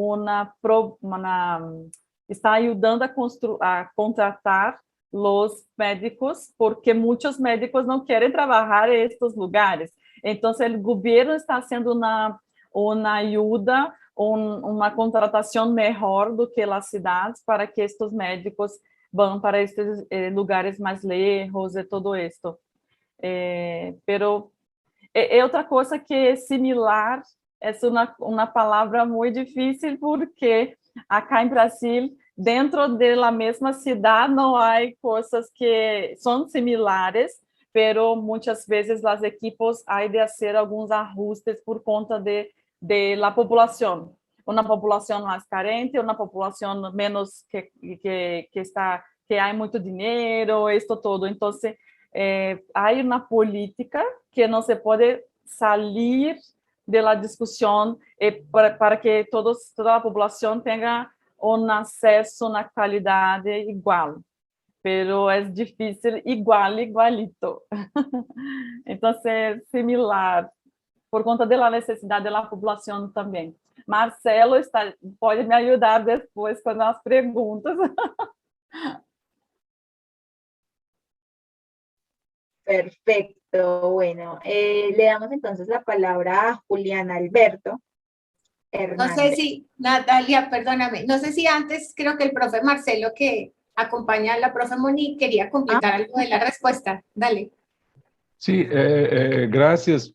está ajudando a contratar los médicos, porque muitos médicos não querem trabalhar em estes lugares. Então, o governo está sendo uma ajuda, uma contratação melhor do que as cidades para que estes médicos vão para estes lugares mais lejos e tudo isso. Pero outra coisa que é similar, é uma palavra muito difícil, porque acá em Brasil, dentro da mesma cidade não há coisas que são similares, pero muitas vezes as equipes há de fazer alguns ajustes por conta de la população. Uma população mais carente, uma população menos que há muito dinheiro, isso todo. Então, há uma política que não se pode sair da discussão para que toda a população tenha acesso na qualidade igual, pero é difícil igualito. Então, é similar, por conta da necessidade da população também. Marcelo pode me ajudar depois com as perguntas. Perfecto, bueno, le damos entonces la palabra a Julián Alberto Hernández. No sé si, Natalia, perdóname, no sé si antes, creo que el profe Marcelo, que acompaña a la profe Monique, quería completar algo de la respuesta. Dale. Sí, gracias,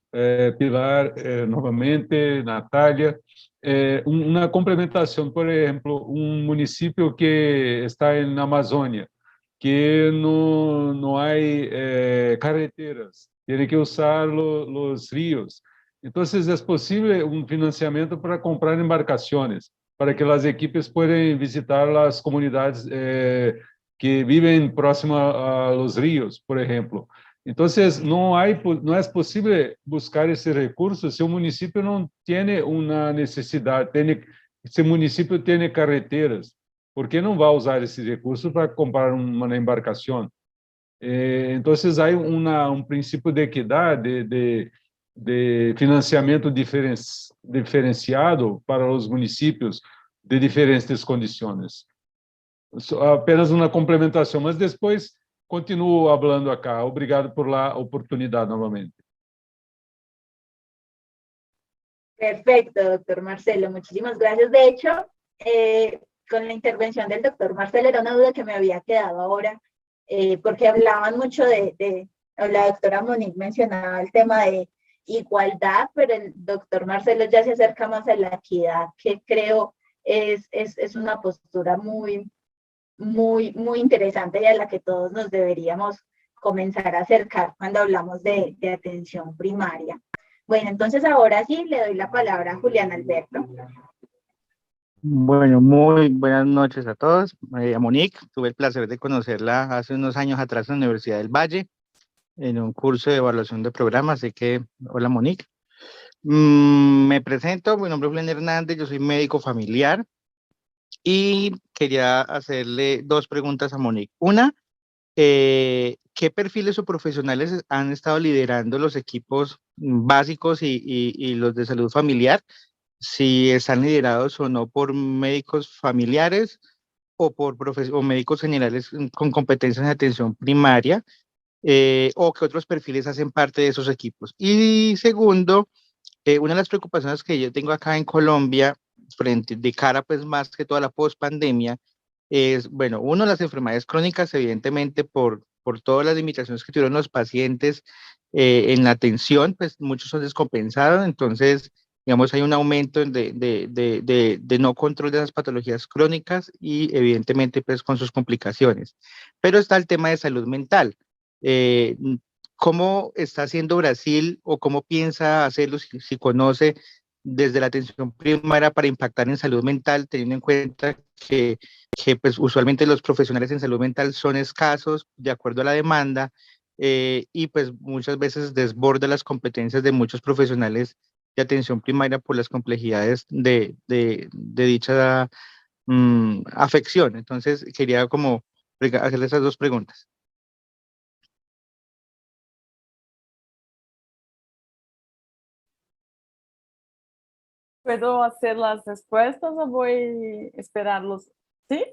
Pilar, novamente, Natalia. Una complementación, por ejemplo, un municipio que está en Amazonia, que no hay carreteras, tiene que usar los ríos. Entonces, es posible un financiamiento para comprar embarcaciones, para que las equipes puedan visitar las comunidades que viven próximo a los ríos, por ejemplo. Entonces, no es posible buscar ese recurso si el municipio no tiene una necesidad, si el municipio tiene carreteras. ¿Por qué no va a usar ese recurso para comprar una embarcación? Entonces, hay un principio de equidad, de financiamento diferenciado para os municípios de diferentes condições. Apenas uma complementação, mas depois continuo falando acá. Obrigado por la oportunidade novamente. Perfecto, doctor Marcelo, muchísimas gracias. De hecho, con la intervención del doctor Marcelo era una duda que me había quedado ahora, porque hablaban mucho la doctora Monique mencionaba el tema de igualdad, pero el doctor Marcelo ya se acerca más a la equidad, que creo es una postura muy, muy, muy interesante y a la que todos nos deberíamos comenzar a acercar cuando hablamos de atención primaria. Bueno, entonces ahora sí le doy la palabra a Julián Alberto. Bueno, muy buenas noches a todos. A Monique, tuve el placer de conocerla hace unos años atrás en la Universidad del Valle, en un curso de evaluación de programas, así que, hola Monique. Me presento, mi nombre es Julián Hernández, yo soy médico familiar y quería hacerle dos preguntas a Monique. Una, ¿qué perfiles o profesionales han estado liderando los equipos básicos y los de salud familiar? Si están liderados o no por médicos familiares o por o médicos generales con competencias en atención primaria, o qué otros perfiles hacen parte de esos equipos. Y segundo, una de las preocupaciones que yo tengo acá en Colombia, frente de cara pues más que toda la pospandemia, es, bueno, uno, las enfermedades crónicas, evidentemente por todas las limitaciones que tuvieron los pacientes en la atención, pues muchos son descompensados, entonces, digamos, hay un aumento de no control de las patologías crónicas y evidentemente pues con sus complicaciones. Pero está el tema de salud mental. ¿Cómo está haciendo Brasil o cómo piensa hacerlo si conoce desde la atención primaria para impactar en salud mental, teniendo en cuenta que pues usualmente los profesionales en salud mental son escasos de acuerdo a la demanda y pues muchas veces desborda las competencias de muchos profesionales de atención primaria por las complejidades de dicha afección? Entonces quería como hacerle esas dos preguntas. ¿Puedo hacer las respuestas o voy a esperarlos? ¿Sí?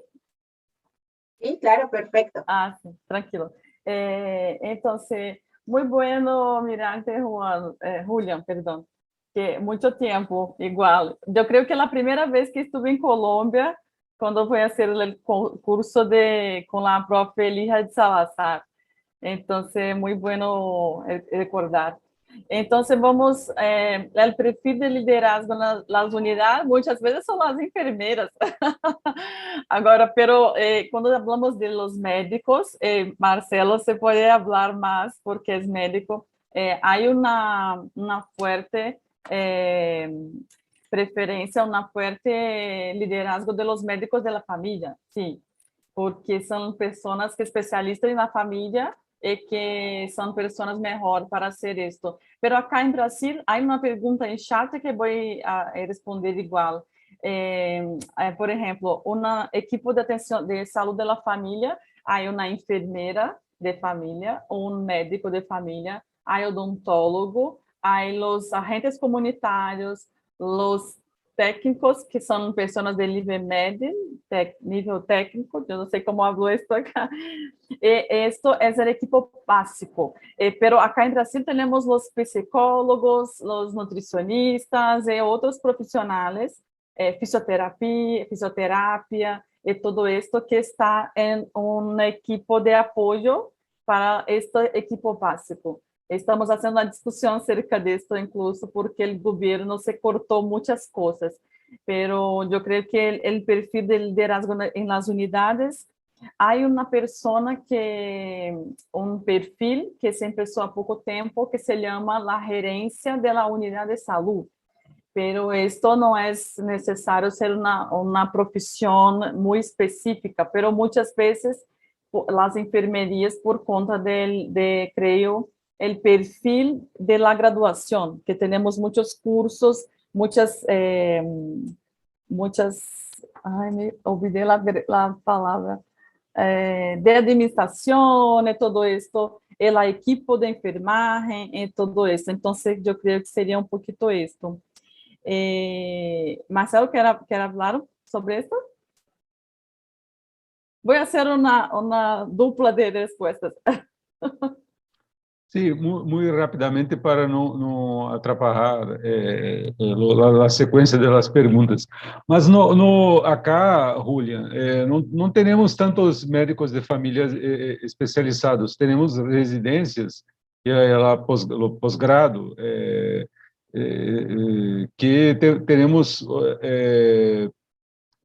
Sí, claro, perfecto. Ah, sí, tranquilo. Entonces, muy bueno mirarte, Julián, perdón, que mucho tiempo igual. Yo creo que la primera vez que estuve en Colombia, cuando fui a hacer el curso con la profe Elija de Salazar. Entonces, muy bueno recordar. Entonces, vamos, el perfil de liderazgo en las unidades, muchas veces son las enfermeras. Ahora, pero cuando hablamos de los médicos, Marcelo se puede hablar más porque es médico. Hay una fuerte preferencia, una fuerte liderazgo de los médicos de la familia, sí, porque son personas que especialistas en la familia que são pessoas melhor para hacer esto. Pero acá em Brasil, há uma pergunta em chat que vou responder igual. Por exemplo, equipo de atenção de saúde da família, há uma enfermeira de família, médico de família, há odontólogo, há os agentes comunitários, os técnicos, que são pessoas de nível médio, nível técnico, eu não sei como hablo esto acá. Esto es el equipo básico, pero acá en Brasil tenemos los psicólogos, los nutricionistas y otros profesionales, fisioterapia y todo esto que está en un equipo de apoyo para este equipo básico. Estamos haciendo una discusión acerca de esto incluso porque el gobierno se cortó muchas cosas, pero yo creo que el perfil de liderazgo en las unidades, hay una persona un perfil que se empezó a poco tiempo que se llama la gerencia de la unidad de salud, pero esto no es necesario ser una profesión muy específica, pero muchas veces las enfermerías por conta creo, el perfil de la graduación, que tenemos muchos cursos, muchas, ay, me olvidé la palabra, de administración y todo esto, el equipo de enfermaje y todo esto. Entonces, yo creo que sería un poquito esto. Marcelo, ¿quiere hablar sobre esto? Voy a hacer una dupla de respuestas. Sí, muy rápidamente para no atrapalhar a sequência das perguntas. Mas acá, Julian, não temos tantos médicos de família especializados. Temos residências, que é lá pós-grado, que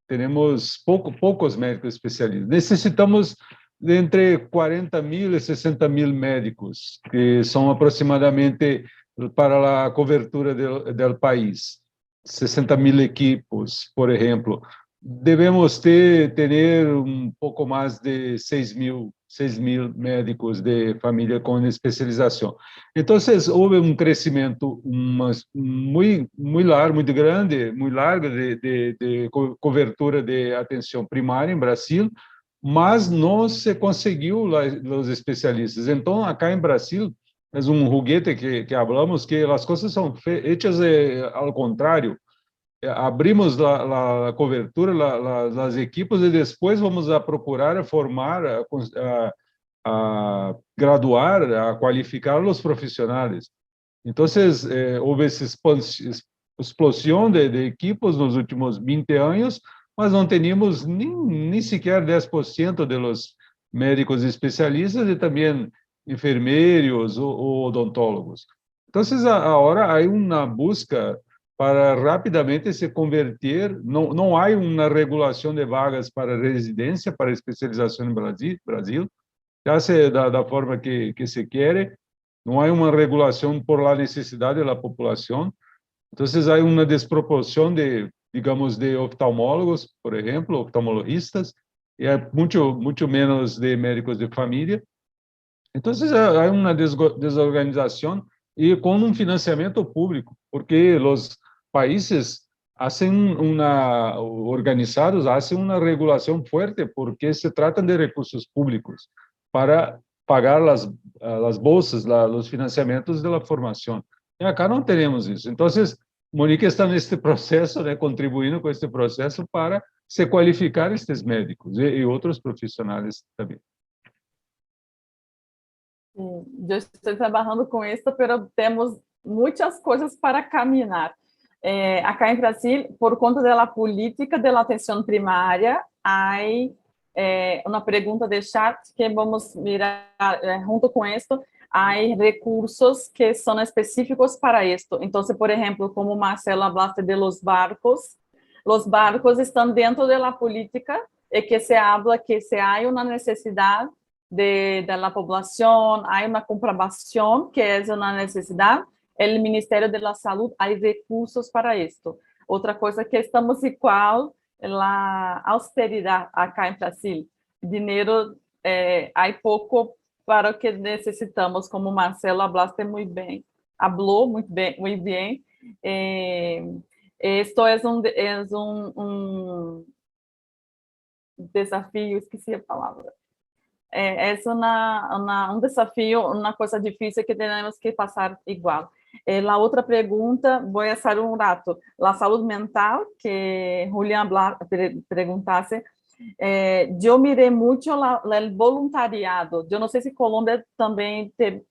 teremos poucos médicos especialistas. Necessitamos de entre 40.000 e 60.000 médicos, que são aproximadamente para a cobertura do país. 60.000 equipos, por exemplo. Devemos ter pouco mais de 6.000 médicos de família com especialização. Então, houve crescimento muito largo, muito grande, muito largo de cobertura de atenção primária em Brasil, mas não se conseguiu os especialistas. Então, acá em Brasil, é juguete que falamos que as coisas são feitas ao contrário. Abrimos a cobertura, as equipes, e depois vamos a procurar a formar, a graduar, a qualificar os profissionais. Então, houve essa explosão de equipos nos últimos 20 anos, mas não tínhamos nem sequer 10% dos médicos especialistas e também enfermeiros ou odontólogos. Então, agora há uma busca para rapidamente se converter. Não há uma regulação de vagas para residência, para especialização no Brasil, já da forma que se quer. Não há uma regulação por la necessidade da população. Então, há uma desproporção digamos, de oftalmólogos, por exemplo, oftalmologistas, e há muito menos de médicos de família. Então, há uma desorganização e com financiamento público, porque os países organizados hacen uma regulação forte, porque se tratam de recursos públicos para pagar as bolsas, os financiamentos da formação. E acá não temos isso. Então, Monique está neste processo, contribuindo com este processo para se qualificar estes médicos e outros profissionais também. Eu estou trabalhando com isso, mas temos muitas coisas para caminhar. Acá em Brasil, por conta da política da atenção primária, há uma pergunta de chat que vamos mirar junto com isso. Há recursos que são específicos para isto. Então, por exemplo, como Marcelo hablaste de los barcos estão dentro da política e que se habla que se há uma necessidade da população, há uma comprovação que é uma necessidade, o Ministério da Saúde há recursos para isto. Outra coisa que estamos igual a austeridade acá em Brasil. Dinheiro, há pouco para o que necessitamos, como Marcelo hablaste muito bem, hablou muito bem. Esto é um desafio, esqueci a palavra. É um desafio, uma coisa difícil que temos que passar igual. A outra pergunta, vou fazer rato. A saúde mental, que Julián perguntasse, eu mirei muito o voluntariado. Eu não sei se Colômbia também teve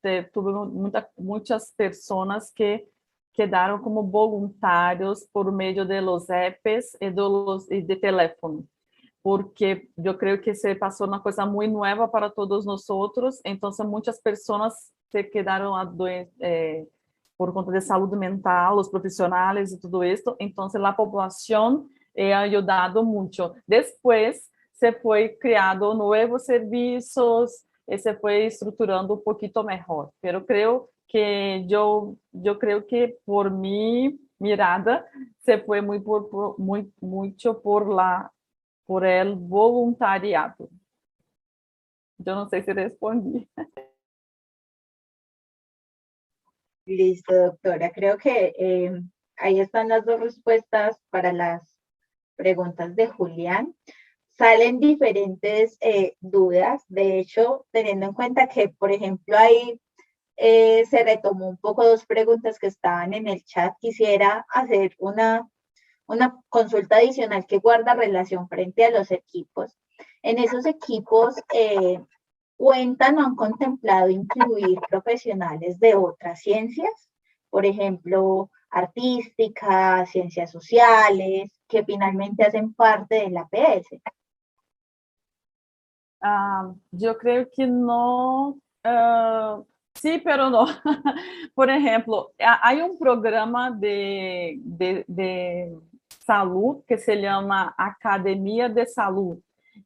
muitas pessoas que quedaram como voluntários por meio de los apps e de telefone, porque eu creio que se passou uma coisa muito nova para todos nós outros. Então, muitas pessoas se quedaram por conta de saúde mental, os profissionais e tudo isso. Então, a população ha ajudado muito. Depois, se foi criado novos serviços e se foi estruturando um pouquinho melhor. Pero creio que eu creio que por minha mirada se foi muito por el voluntariado. Eu não sei se respondi. Listo, doctora. Creo que ahí están las dos respuestas para las preguntas de Julián. Salen diferentes dudas. De hecho, teniendo en cuenta que, por ejemplo, ahí se retomó un poco dos preguntas que estaban en el chat, quisiera hacer una consulta adicional que guarda relación frente a los equipos. En esos equipos cuentan o han contemplado incluir profesionales de otras ciencias, por ejemplo, artísticas, ciencias sociales, que finalmente hacen parte del APS. Yo creo que no. Sí, pero no. Por ejemplo, hay un programa de salud que se llama Academia de Salud,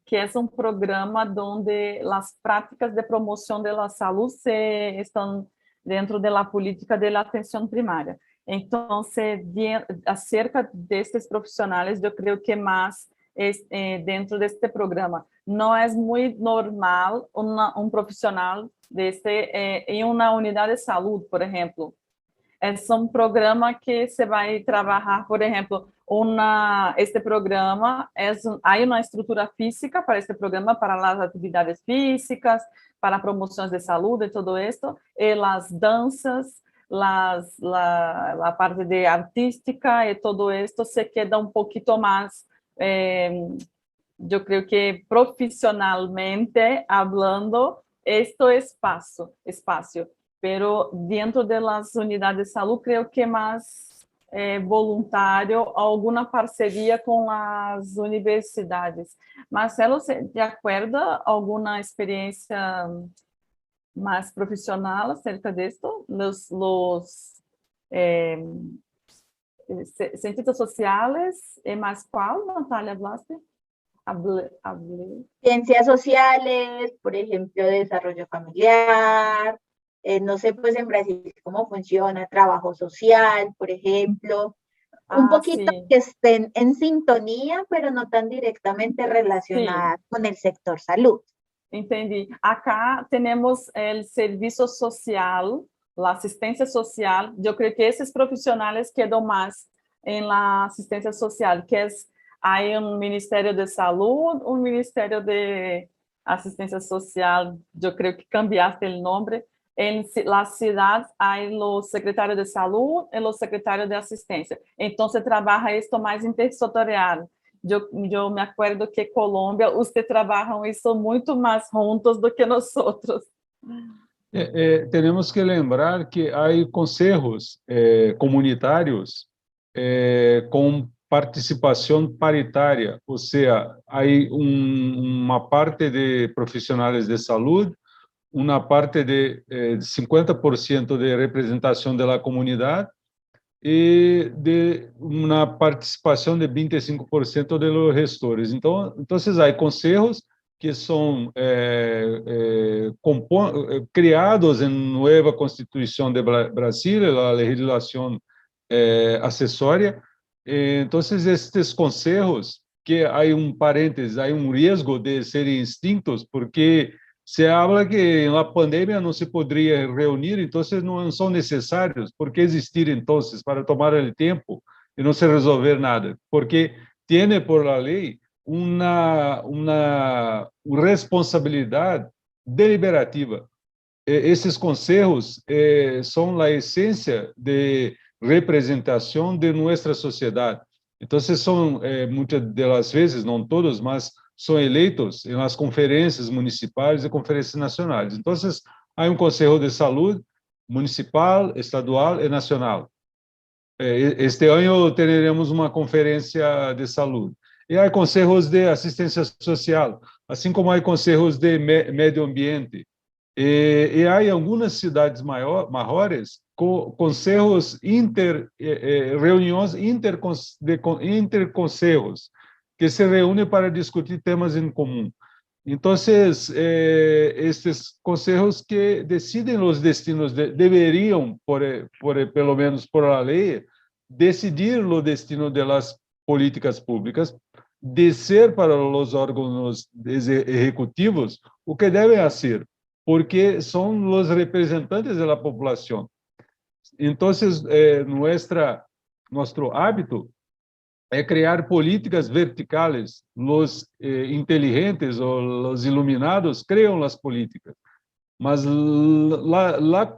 que es un programa donde las prácticas de promoción de la salud están dentro de la política de la atención primaria. Entonces, acerca de estos profesionales, yo creo que más dentro de este programa. No es muy normal un profesional en una unidad de salud, por ejemplo. Es un programa que se va a trabajar, por ejemplo, este programa, hay una estructura física para este programa, para las actividades físicas, para promociones de salud y todo esto, y las danzas, la parte de artística y todo esto se queda un poquito más, yo creo que profesionalmente hablando, esto es espacio. Pero dentro de las unidades de salud, creo que más voluntario, alguna parceria com as universidades. Marcelo, você de acordo alguma experiência mais profissional acerca disso? Cientistas sociales, ¿más cuál, Natalia Blaste? Ciencias sociales, por ejemplo, desarrollo familiar, no sé, pues en Brasil cómo funciona, trabajo social, por ejemplo, un poquito sí. que estén en sintonía, pero no tan directamente relacionadas con el sector salud. Entendi. Acá temos o serviço social, a assistência social. Eu creio que esses profissionais quedam mais em la assistência social, que é aí um Ministério de Saúde, um Ministério de Assistência Social. Eu creio que cambiaste o nome. Em las cidades há o secretário de Saúde e o secretário de Assistência. Então se trabalha isto mais intersetorial. Eu me acuerdo que Colômbia, vocês trabalham isso muito mais juntos do que nós outros. Temos que lembrar que há conselhos comunitários com participação paritária, ou seja, há uma parte de profissionais de saúde, uma parte de 50% de representação da comunidade e de uma participação de 25% de los gestores. Então, há conselhos que são criados em nova Constituição de Brasil, a legislação acessória. Então, estes conselhos, que há parênteses, há risco de serem extintos, porque se habla que na pandemia não se poderia reunir, então não são necessários. Por que existir, então, para tomar o tempo e não se resolver nada? Porque tem, por la lei, uma responsabilidade deliberativa. Esses conselhos são a essência de representação de nossa sociedade. Então, são, muitas das vezes, não todos, mas são eleitos nas conferências municipais e conferências nacionais. Então, há conselho de saúde municipal, estadual e nacional. Este ano teremos uma conferência de saúde. E há conselhos de assistência social, assim como há conselhos de meio ambiente. E há em algumas cidades maiores conselhos reuniões interconselhos, que se reúnem para discutir temas em comum. Então, estes conselhos que decidem os destinos, deveriam, pelo menos por a lei, decidir o destino das políticas públicas, descer para os órgãos executivos o que devem fazer, porque são os representantes da população. Então, nosso hábito é criar políticas verticais. Os inteligentes ou os iluminados criam as políticas. Mas a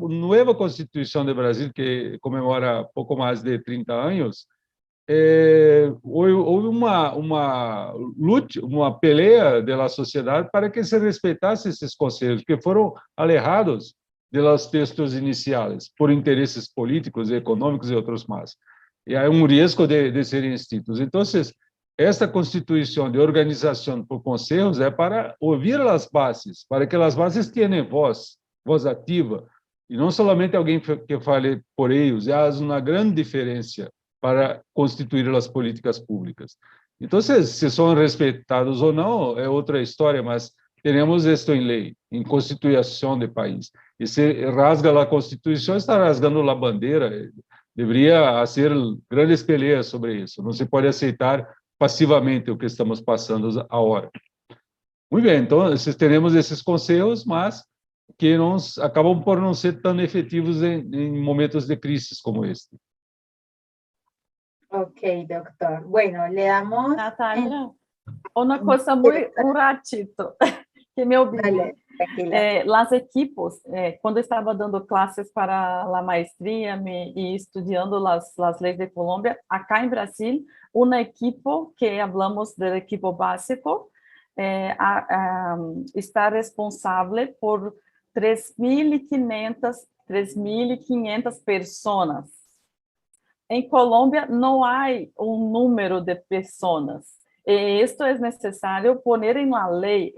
nova Constituição do Brasil, que comemora pouco mais de 30 anos, houve uma luta, uma peleia da sociedade para que se respeitasse esses conselhos, que foram alejados de los textos iniciais, por interesses políticos, econômicos e outros mais. E há risco de serem extintos. Então, esta constituição de organização por conselhos é para ouvir as bases, para que as bases tenham voz ativa, e não somente alguém que fale por eles. Há uma grande diferença para constituir as políticas públicas. Então, se são respeitados ou não, é outra história, mas temos isto em lei, em constituição de país. E se rasga a Constituição, está rasgando a bandeira. Deveria haver grandes peleas sobre isso. Não se pode aceitar passivamente o que estamos passando agora. Muito bem, então, teremos esses conselhos, mas que não, acabam por não ser tão efetivos em momentos de crise como este. Ok, doctor. Bueno, le damos... Natalia, una cosa muy, un ratito, que me olvidé. Dale, tranquila. Las equipos, quando estava dando classes para a maestria e estudando as leis de Colômbia, acá em Brasil, uma equipo que hablamos do equipo básico está responsável por 3.500 pessoas. Em Colômbia não há número de pessoas. E isto é necessário poner em la lei,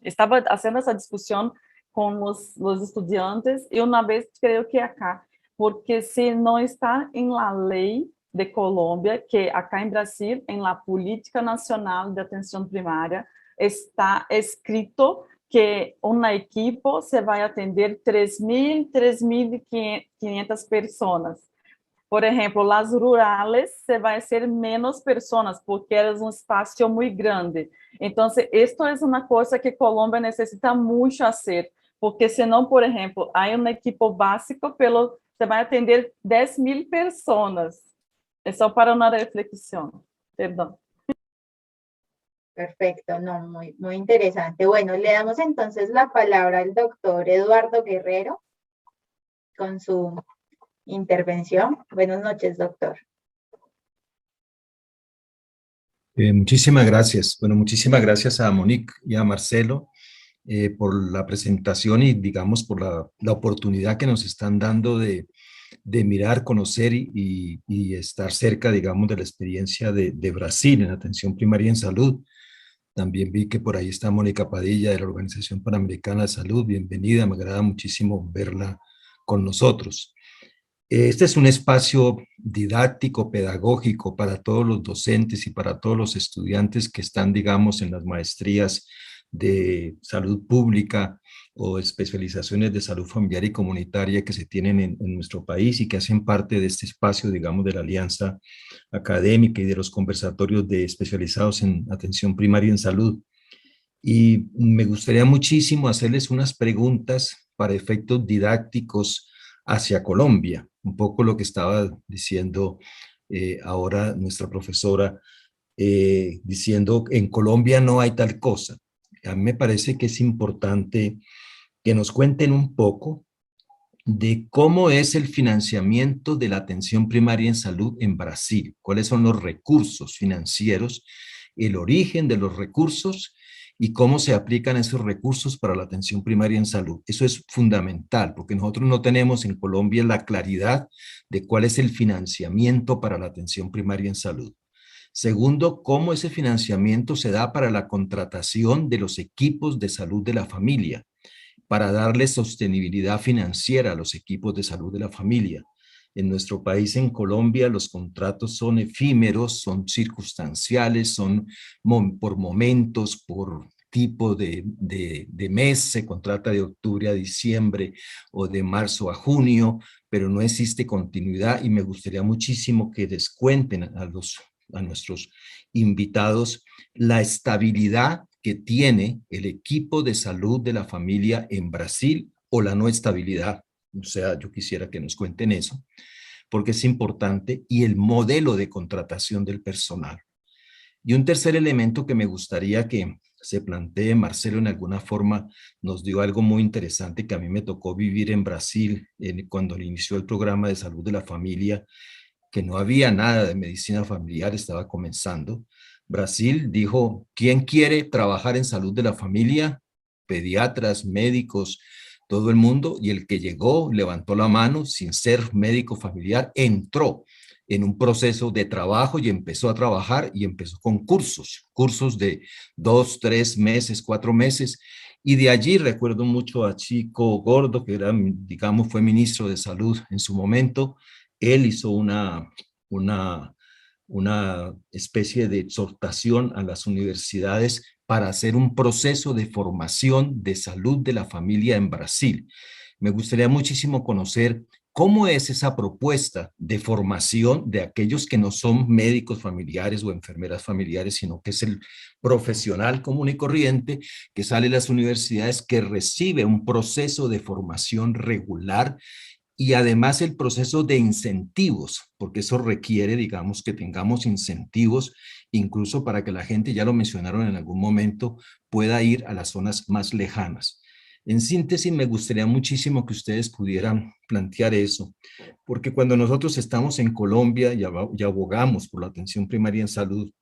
estava fazendo essa discussão com os estudantes e uma vez creio que acá, porque se não está em la lei de Colômbia, que acá em Brasil, em la Política Nacional de Atenção Primária, está escrito que uma equipe se vai atender 3.500 pessoas. Por exemplo, las rurales se vai ser menos pessoas, porque é um espaço muito grande. Então, isto é uma coisa que Colômbia necessita muito fazer, porque senão, por exemplo, há uma equipe básica, você vai atender 10.000 pessoas. É só para uma reflexão. Perdão. Perfecto, no, muy, muy interesante. Bueno, le damos entonces la palabra al doctor Eduardo Guerrero con su intervención. Buenas noches, doctor. Muchísimas gracias. Bueno, muchísimas gracias a Monique y a Marcelo por la presentación y, digamos, por la oportunidad que nos están dando de mirar, conocer y estar cerca, digamos, de la experiencia de Brasil en atención primaria en salud. También vi que por ahí está Mónica Padilla de la Organización Panamericana de Salud. Bienvenida, me agrada muchísimo verla con nosotros. Este es un espacio didáctico, pedagógico para todos los docentes y para todos los estudiantes que están, digamos, en las maestrías de salud pública o especializaciones de salud familiar y comunitaria que se tienen en nuestro país y que hacen parte de este espacio, digamos, de la alianza académica y de los conversatorios especializados en atención primaria en salud. Y me gustaría muchísimo hacerles unas preguntas para efectos didácticos hacia Colombia, un poco lo que estaba diciendo ahora nuestra profesora, diciendo en Colombia no hay tal cosa. A mí me parece que es importante que nos cuenten un poco de cómo es el financiamiento de la atención primaria en salud en Brasil, cuáles son los recursos financieros, el origen de los recursos y cómo se aplican esos recursos para la atención primaria en salud. Eso es fundamental, porque nosotros no tenemos en Colombia la claridad de cuál es el financiamiento para la atención primaria en salud. Segundo, cómo ese financiamiento se da para la contratación de los equipos de salud de la familia, para darle sostenibilidad financiera a los equipos de salud de la familia. En nuestro país, en Colombia, los contratos son efímeros, son circunstanciales, son por momentos, por tipo de mes, se contrata de octubre a diciembre o de marzo a junio, pero no existe continuidad y me gustaría muchísimo que les cuenten a nuestros invitados la estabilidad que tiene el equipo de salud de la familia en Brasil o la no estabilidad. O sea, yo quisiera que nos cuenten eso, porque es importante, y el modelo de contratación del personal. Y un tercer elemento que me gustaría que se plantee, Marcelo en alguna forma nos dio algo muy interesante que a mí me tocó vivir en Brasil cuando inició el programa de salud de la familia, que no había nada de medicina familiar, estaba comenzando, Brasil dijo, ¿quién quiere trabajar en salud de la familia? Pediatras, médicos, todo el mundo, y el que llegó, levantó la mano sin ser médico familiar, entró en un proceso de trabajo y empezó a trabajar y empezó con cursos de 2, 3 meses, 4 meses, y de allí recuerdo mucho a Chico Gordo, que era, digamos, fue ministro de Salud en su momento. Él hizo una, una especie de exhortación a las universidades para hacer un proceso de formación de salud de la familia en Brasil. Me gustaría muchísimo conocer cómo es esa propuesta de formación de aquellos que no son médicos familiares o enfermeras familiares, sino que es el profesional común y corriente que sale de las universidades, que recibe un proceso de formación regular y además el proceso de incentivos, porque eso requiere, digamos, que tengamos incentivos, incluso para que la gente, ya lo mencionaron en algún momento, pueda ir a las zonas más lejanas. En síntesis, me gustaría muchísimo que ustedes pudieran plantear eso, porque cuando nosotros estamos en Colombia y abogamos por la atención primaria en salud,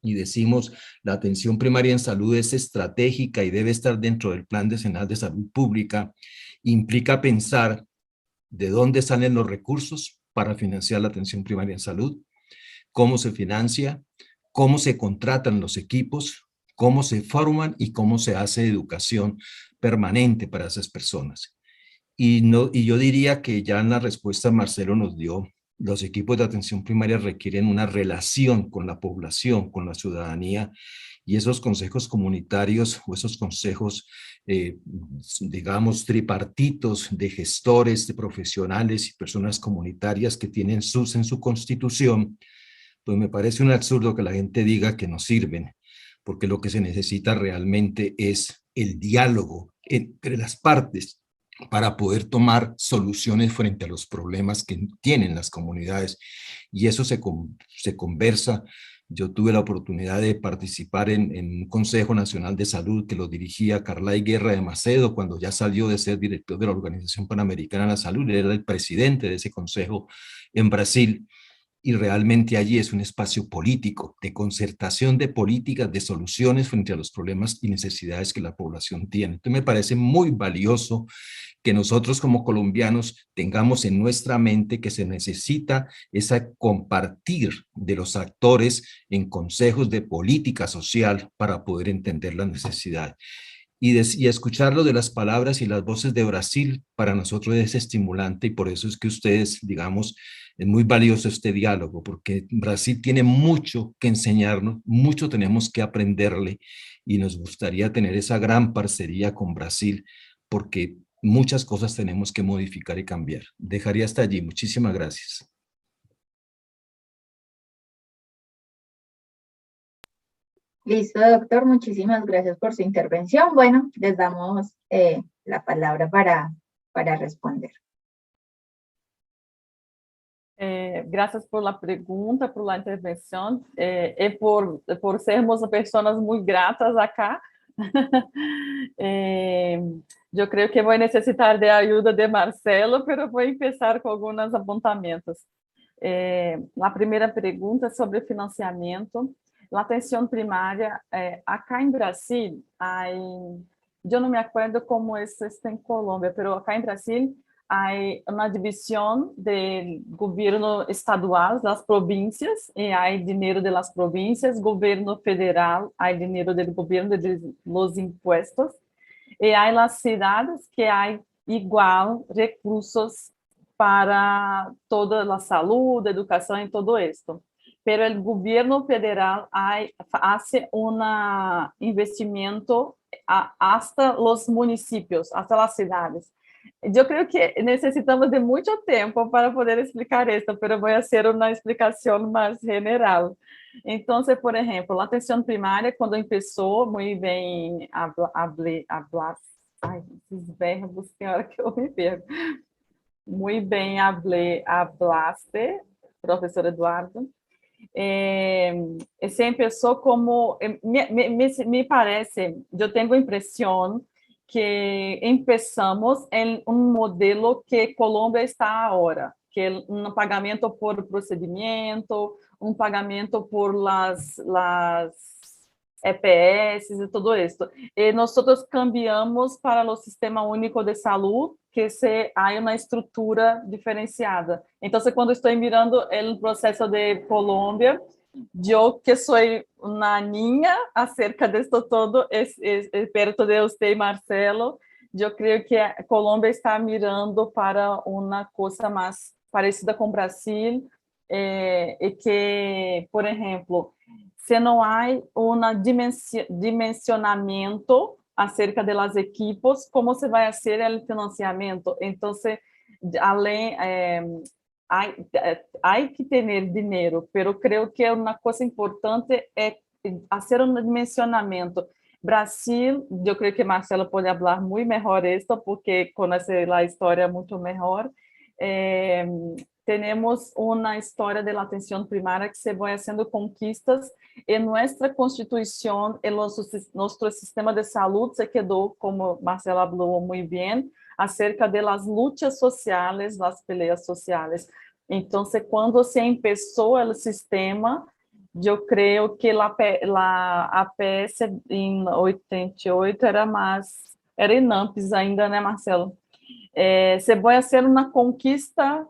y decimos la atención primaria en salud es estratégica y debe estar dentro del Plan Decenal de Salud Pública, implica pensar de dónde salen los recursos para financiar la atención primaria en salud, cómo se financia, cómo se contratan los equipos, cómo se forman y cómo se hace educación permanente para esas personas. Y yo diría que ya en la respuesta Marcelo nos dio, los equipos de atención primaria requieren una relación con la población, con la ciudadanía, y esos consejos comunitarios o esos consejos, digamos, tripartitos de gestores, de profesionales y personas comunitarias que tienen en su constitución, pues me parece un absurdo que la gente diga que no sirven, porque lo que se necesita realmente es el diálogo entre las partes para poder tomar soluciones frente a los problemas que tienen las comunidades, y eso se conversa. Yo tuve la oportunidad de participar en un Consejo Nacional de Salud que lo dirigía Carlay Guerra de Macedo cuando ya salió de ser director de la Organización Panamericana de la Salud. Él era el presidente de ese consejo en Brasil, y realmente allí es un espacio político, de concertación de políticas, de soluciones frente a los problemas y necesidades que la población tiene. Entonces me parece muy valioso que nosotros como colombianos tengamos en nuestra mente que se necesita ese compartir de los actores en consejos de política social para poder entender las necesidades. Y escucharlo de las palabras y las voces de Brasil para nosotros es estimulante, y por eso es que ustedes, digamos, es muy valioso este diálogo, porque Brasil tiene mucho que enseñarnos, mucho tenemos que aprenderle, y nos gustaría tener esa gran parcería con Brasil, porque muchas cosas tenemos que modificar y cambiar. Dejaría hasta allí. Muchísimas gracias. Listo, doctor. Muchísimas gracias por su intervención. Bueno, les damos la palabra para responder. Gracias por la pregunta, por la intervención, y por sermos personas muy gratas acá. Yo creo que voy a necesitar de ayuda de Marcelo, pero voy a empezar con algunos apuntamientos. La primera pregunta sobre financiamiento. La atención primaria, acá en Brasil, yo no me acuerdo cómo es esto en Colombia, pero acá en Brasil hay una división del gobierno estadual, las provincias, y hay dinero de las provincias, gobierno federal, hay dinero del gobierno de los impuestos, y hay las ciudades que hay igual recursos para toda la salud, educación y todo esto. Pero el gobierno federal hace un investimento hasta los municipios, hasta las ciudades. Yo creo que necesitamos de mucho tiempo para poder explicar esto, pero voy a hacer una explicación más general. Entonces, por ejemplo, la atención primaria, cuando empezó, muy bien hablar, ai, esses verbos, senhora, que eu me perco. Muy bien hablaste, professor Eduardo. Se empezó como, me parece, yo tengo impresión que empezamos en un modelo que Colombia está ahora, que um pagamento por procedimento, um pagamento por las EPS e tudo isso. E nós cambiamos para o Sistema Único de Saúde, que há uma estrutura diferenciada. Então, quando estou mirando o processo de Colômbia, eu que sou uma niña acerca disso todo, perto de você, Marcelo, eu creio que a Colômbia está mirando para uma coisa mais parecida com o Brasil, e que, por exemplo, se não há dimensionamento acerca das equipos, como se vai ser o financiamento? Então, além, há que ter dinheiro, mas creio que uma coisa importante é fazer um dimensionamento. Brasil, eu creio que Marcelo pode falar muito melhor isso, porque conhece a história muito melhor. Temos uma história da atenção primária que se vai fazendo conquistas e nossa Constituição, nosso sistema de saúde se quedou, como Marcelo falou muito bem, acerca das lutas sociais, das peleas sociais. Então, quando se começou o sistema, eu creio que a APS em 88 era INAMPS ainda, né, Marcelo? Se vai ser uma conquista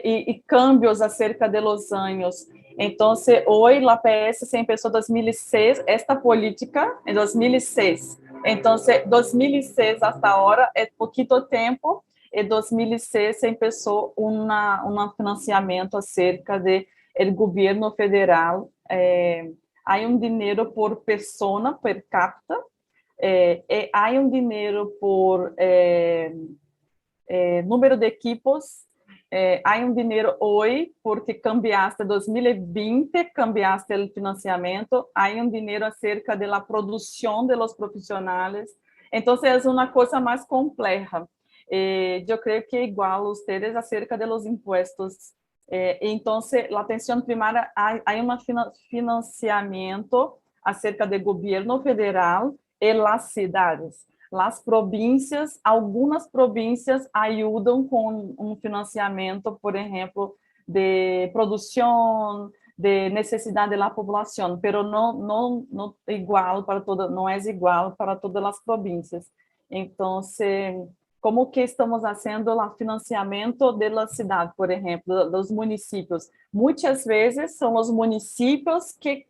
e cambios acerca de los anos. Então, hoje a APS se começou em 2006, esta política em 2006. Então, 2006 até agora é pouquito tempo, e 2006 se começou um financiamento acerca de o governo federal. Há dinheiro por pessoa per capita, há dinheiro por número de equipos. Há dinheiro hoje, porque cambiaste 2020, cambiaste o financiamento, há dinheiro acerca da produção de los profissionais. Então, é uma coisa mais complexa. Eu creio que é igual a vocês acerca de los impuestos. Então, a atenção primária, há financiamento acerca do governo federal e las cidades. As províncias, algumas províncias ajudam com um financiamento, por exemplo, de produção, de necessidade da população, mas não igual para toda, não é igual para todas as províncias. Então, como que estamos fazendo o financiamento da cidade, por exemplo, dos municípios? Muitas vezes são os municípios que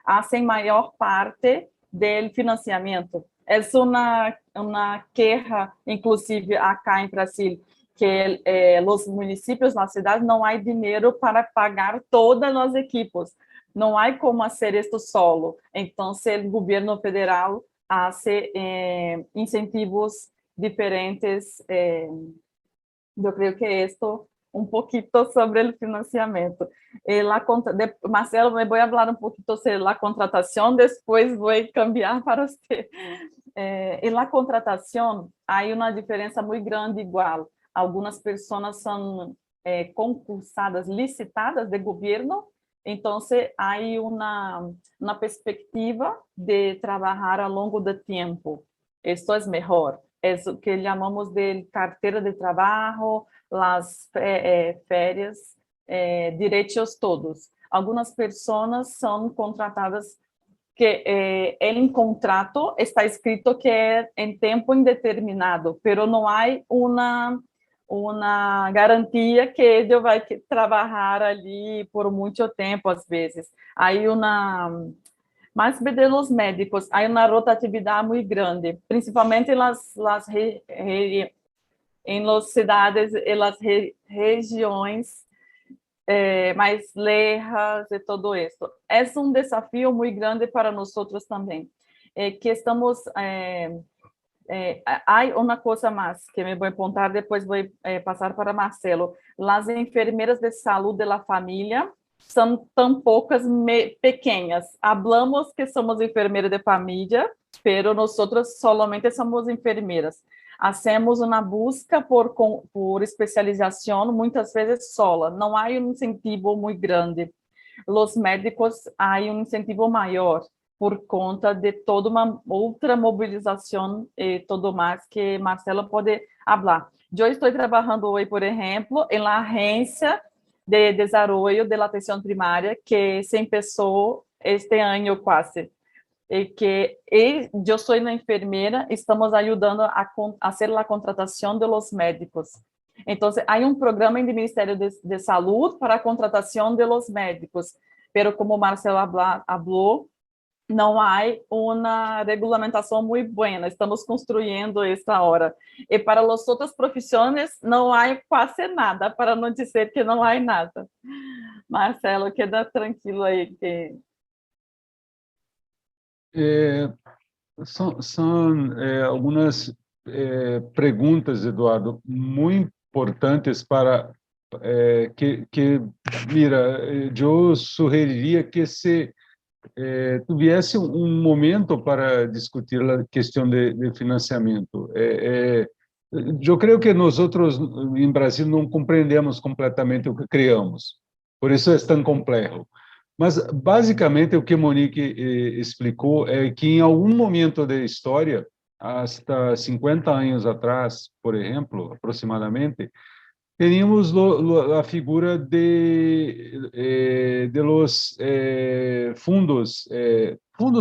fazem maior parte do financiamento. É uma queixa, inclusive, acá em Brasil, que os municípios na cidade não há dinheiro para pagar todas as equipes. Não há como fazer isso solo. Então, o governo federal faz incentivos diferentes. Eu creio que é isso um pouquinho sobre o financiamento. Marcelo, me vou falar um pouquinho sobre a contratação, depois vou cambiar para você. E na contratação, há uma diferença muito grande igual. Algumas pessoas são concursadas, licitadas de governo, então há uma perspectiva de trabalhar ao longo do tempo. Isso é melhor. É o que chamamos de carteira de trabalho, as férias, direitos todos. Algumas pessoas são contratadas que em contrato está escrito que é em tempo indeterminado, mas não há uma garantia que ele vai trabalhar ali por muito tempo, às vezes. Mais de los médicos, há uma rotatividade muito grande, principalmente nas cidades e nas regiões mais lejas e tudo isso. É um desafio muito grande para nós também. Que estamos... há uma coisa mais que me vou apontar, depois vou passar para Marcelo. As enfermeiras de saúde da família são tão poucas pequenas. Hablamos que somos enfermeiras de família, pero nós solamente somos enfermeiras. Hacemos uma busca por especialização, muitas vezes sola. Não há um incentivo muito grande. Os médicos, há um incentivo maior por conta de toda uma outra mobilização e tudo mais que Marcelo pode falar. Eu estou trabalhando hoje, por exemplo, em la agência de desarrollo de la atención primaria que se empezó este año quase. Eu sou uma enfermeira, estamos ajudando a fazer a contratação de los médicos. Então, há programa no Ministério de Saúde para a contratação de los médicos, pero como Marcelo falou, não há uma regulamentação muito boa. Estamos construindo esta hora. E para as outras profissões, não há quase nada, para não dizer que não há nada. Marcelo, queda tranquilo aí. São algumas perguntas, Eduardo, muito importantes para mira, eu sugeriria que se tivesse momento para discutir a questão de financiamento. Eu creio que nós outros em Brasil não compreendemos completamente o que criamos, por isso é tão complexo. Mas, basicamente, o que Monique explicou é que, em algum momento da história, hasta 50 anos atrás, por exemplo, aproximadamente, teníamos a figura de los fundos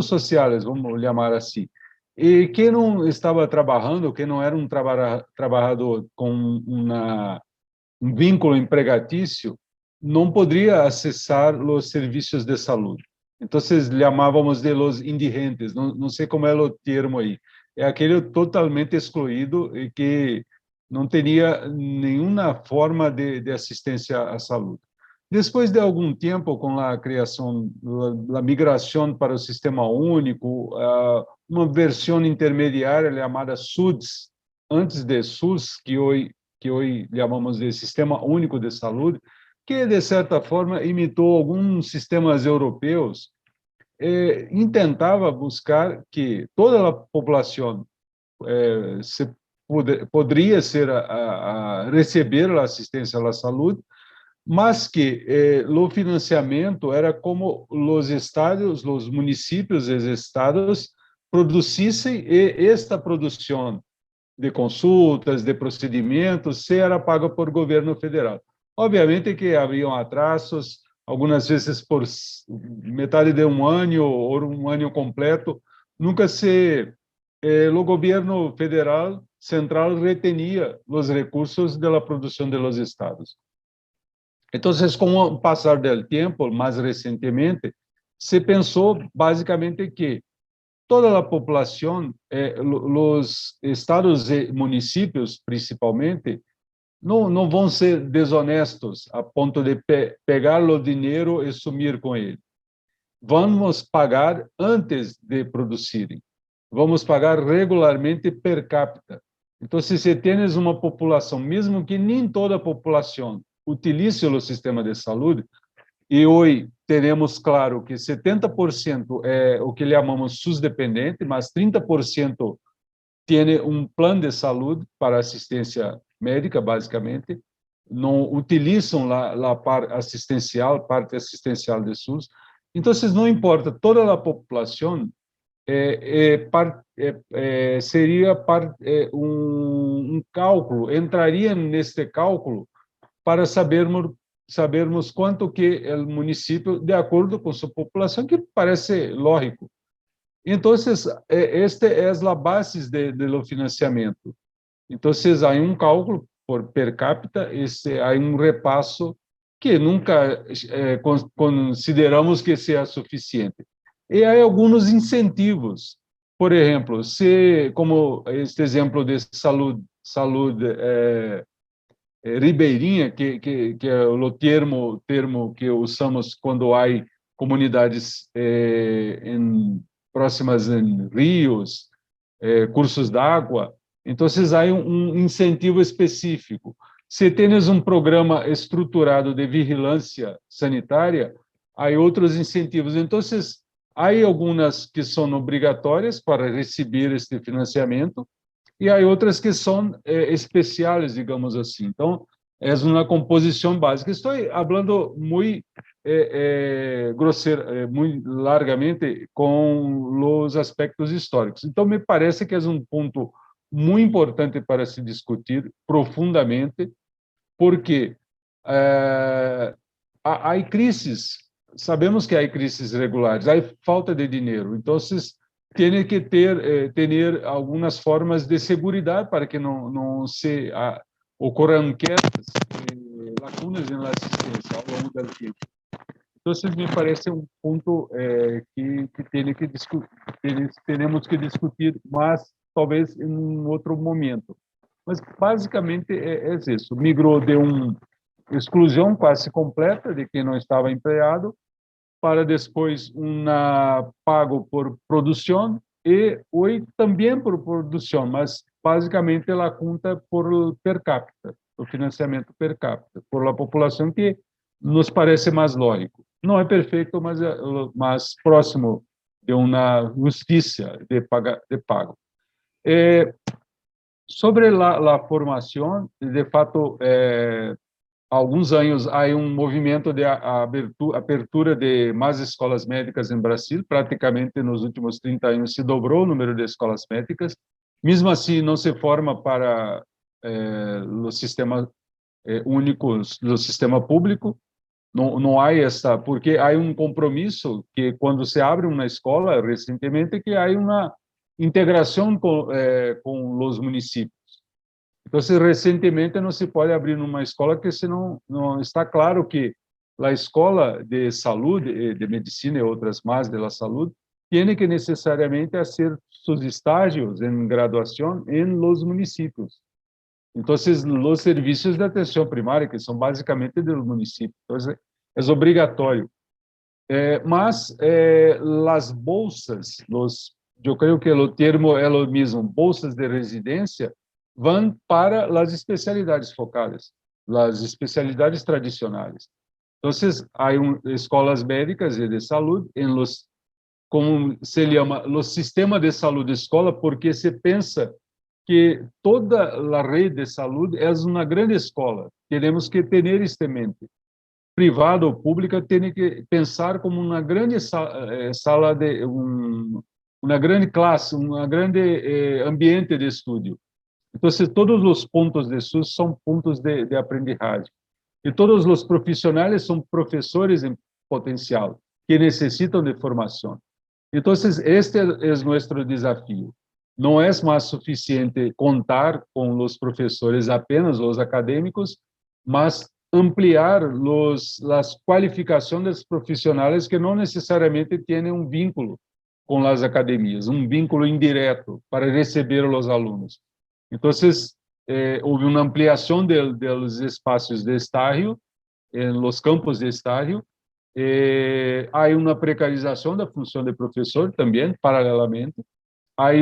sociais, vamos chamar assim. E quem não estava trabalhando, quem não era um trabalhador com um vínculo empregatício, não poderia acessar os serviços de saúde. Então, chamávamos de los indigentes, não sei como é o termo aí. É aquele totalmente excluído e que não teria nenhuma forma de assistência à saúde. Depois de algum tempo, com a criação, a migração para o Sistema Único, uma versão intermediária chamada SUDS, antes de SUS, que hoje chamamos de Sistema Único de Saúde, que, de certa forma, imitou alguns sistemas europeus, tentava buscar que toda a população poderia receber a assistência à saúde, mas que o financiamento era como os estados, os municípios e os estados produzissem, e esta produção de consultas, de procedimentos, era paga por governo federal. Obviamente que haviam atrasos, algumas vezes por metade de um ano ou um ano completo, nunca o governo federal central retenia os recursos da produção dos estados. Então, com o passar do tempo, mais recentemente, se pensou basicamente que toda a população, os estados e municípios principalmente, não vão ser desonestos a ponto de pegar o dinheiro e sumir com ele. Vamos pagar antes de produzirem. Vamos pagar regularmente per capita. Então, se você tem uma população, mesmo que nem toda a população utilize o sistema de saúde, e hoje teremos claro que 70% é o que chamamos SUS dependente, mas 30% tem um plano de saúde para assistência médica, basicamente, não utilizam a parte assistencial do SUS. Então, não importa, toda a população seria um cálculo, entraria neste cálculo para sabermos quanto que o município, de acordo com sua população, que parece lógico. Então, esta é a base do financiamento. Então, há um cálculo por per capita, há um repasso que nunca consideramos que seja suficiente. E há alguns incentivos. Por exemplo, como este exemplo de saúde ribeirinha, que é o termo que usamos quando há comunidades próximas em rios, cursos d'água. Então, há um incentivo específico. Se tens um programa estruturado de vigilância sanitária, há outros incentivos. Então, há algumas que são obrigatórias para receber este financiamento e há outras que são especiais, digamos assim. Então, é uma composição básica. Estou falando muito muito largamente com os aspectos históricos. Então, me parece que é um ponto muy importante para se discutir profundamente, porque hay crisis, sabemos que hay crisis regulares, hay falta de dinero, entonces tiene que tener algunas formas de seguridad para que no se ocorran quedas, lacunas en la asistencia ao longo del tiempo. Entonces, me parece un punto que tenemos que discutir más, talvez em outro momento. Mas, basicamente, é isso. Migrou de uma exclusão quase completa de quem não estava empregado para depois pago por produção e hoje também por produção, mas basicamente ela conta por per capita, o financiamento per capita, por a população que nos parece mais lógico. Não é perfeito, mas é mais próximo de uma justiça de pago. Sobre a formação, de fato, há alguns anos há movimento de abertura de mais escolas médicas em Brasil, praticamente nos últimos 30 anos se dobrou o número de escolas médicas, mesmo assim não se forma para o sistema único, do sistema público, não há porque há compromisso que quando se abre uma escola, recentemente, que há uma integração com os municípios. Então, recentemente não se pode abrir uma escola que senão não está claro que a escola de saúde, de medicina e outras mais de la saúde, tem que necessariamente fazer seus estágios em graduação em los municípios. Então, os serviços de atenção primária, que são basicamente dos municípios, então, é obrigatório. Mas as bolsas, eu creio que o termo é o mesmo, bolsas de residência, vão para as especialidades focadas, as especialidades tradicionais. Então, há escolas médicas e de saúde, como se chama, o sistema de saúde escola, porque se pensa que toda a rede de saúde é uma grande escola. Temos que ter isso em mente. Privada ou pública tem que pensar como uma grande sala de uma grande classe, grande ambiente de estudo. Então, todos os pontos de estudo são pontos de aprendizagem. E todos os profissionais são professores em potencial, que necessitam de formação. Então, este é nosso desafio. Não é mais suficiente contar com os professores apenas, os acadêmicos, mas ampliar as qualificações dos profissionais que não necessariamente têm um vínculo com as academias, um vínculo indireto para receber os alunos. Então, houve uma ampliação dos espaços de estágio, nos campos de estágio, há uma precarização da função de professor também, paralelamente, há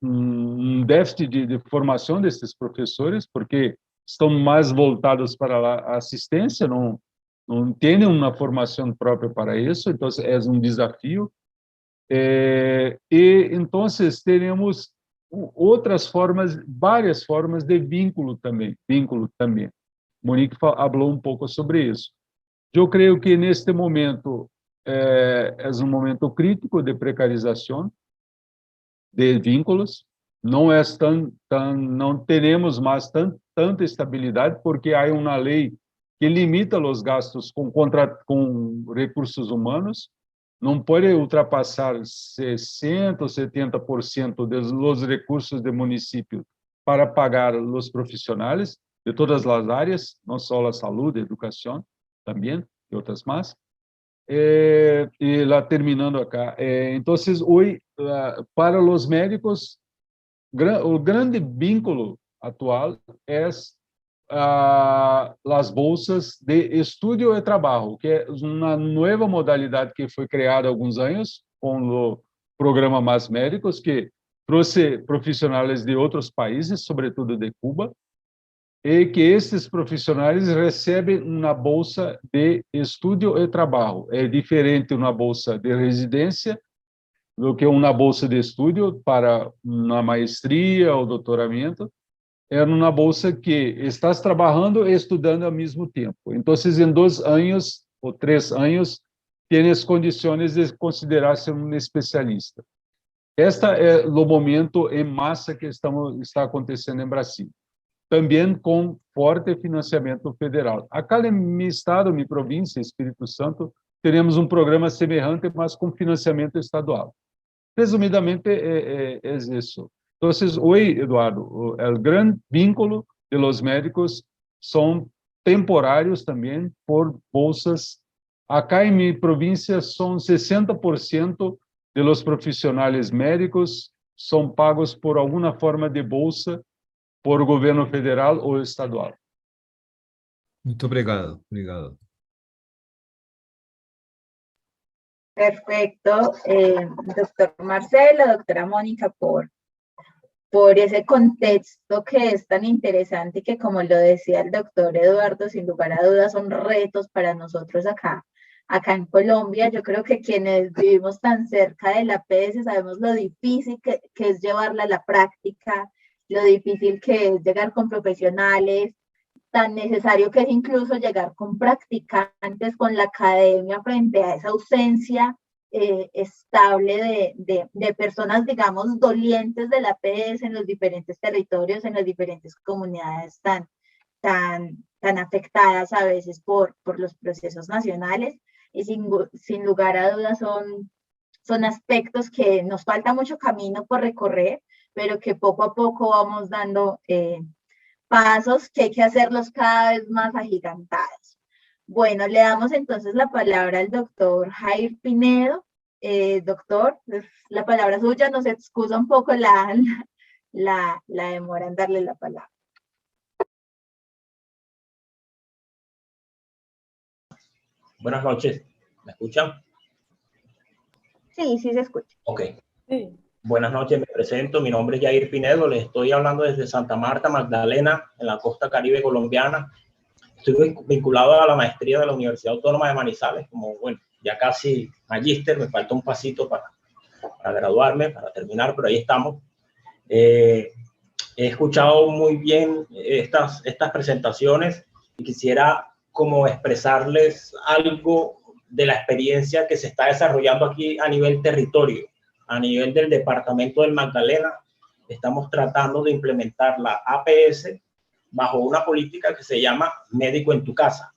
um déficit de formação desses professores, porque estão mais voltados para a assistência, não têm uma formação própria para isso, então é um desafio. E então teremos outras formas, várias formas de vínculo também. Monique falou um pouco sobre isso. Eu creio que neste momento é um momento crítico de precarização de vínculos. Não teremos mais tanta estabilidade porque há uma lei que limita os gastos com recursos humanos. Não pode ultrapassar 60% ou 70% dos recursos do município para pagar os profissionais de todas as áreas, não só a saúde, a educação, também, e outras mais. E lá terminando acá. Então, hoje, para os médicos, o grande vínculo atual é as bolsas de estudo e trabalho, que é uma nova modalidade que foi criada há alguns anos com o programa Mais Médicos, que trouxe profissionais de outros países, sobretudo de Cuba, e que esses profissionais recebem uma bolsa de estudo e trabalho. É diferente uma bolsa de residência do que uma bolsa de estudo para uma maestria ou doutoramento. É uma bolsa que estás trabalhando e estudando ao mesmo tempo. Então, em 2 anos ou 3 anos, tens condições de considerar-se um especialista. Este é o momento em massa que está acontecendo em Brasil. Também com forte financiamento federal. Acá em meu estado, minha província, Espírito Santo, teremos um programa semelhante, mas com financiamento estadual. Resumidamente, é isso. Então, hoje, Eduardo, o grande vínculo de los médicos são temporários também por bolsas. Acá em minha província, são 60% de los profissionais médicos são pagos por alguma forma de bolsa por governo federal ou estadual. Muito obrigado. Obrigado. Perfecto, doctor Marcelo, doctora Mónica, por ese contexto que es tan interesante, que como lo decía el doctor Eduardo, sin lugar a dudas son retos para nosotros acá en Colombia. Yo creo que quienes vivimos tan cerca de la APS sabemos lo difícil que es llevarla a la práctica, lo difícil que es llegar con profesionales, tan necesario que es incluso llegar con practicantes, con la academia, frente a esa ausencia estable de personas, digamos, dolientes de la APS en los diferentes territorios, en las diferentes comunidades tan afectadas a veces por los procesos nacionales. Y sin lugar a dudas son aspectos que nos falta mucho camino por recorrer, pero que poco a poco vamos dando pasos que hay que hacerlos cada vez más agigantados. Bueno, le damos entonces la palabra al doctor Jair Pinedo. Doctor, la palabra suya, nos excusa un poco la demora en darle la palabra. Buenas noches, ¿me escuchan? Sí, sí se escucha. Ok. Sí. Buenas noches, me presento, mi nombre es Jair Pinedo, les estoy hablando desde Santa Marta, Magdalena, en la costa caribe colombiana. Estoy vinculado a la maestría de la Universidad Autónoma de Manizales, como, bueno, ya casi magíster, me falta un pasito para graduarme, para terminar, pero ahí estamos. He escuchado muy bien estas presentaciones y quisiera como expresarles algo de la experiencia que se está desarrollando aquí a nivel territorio. A nivel del departamento del Magdalena, estamos tratando de implementar la APS bajo una política que se llama Médico en tu Casa.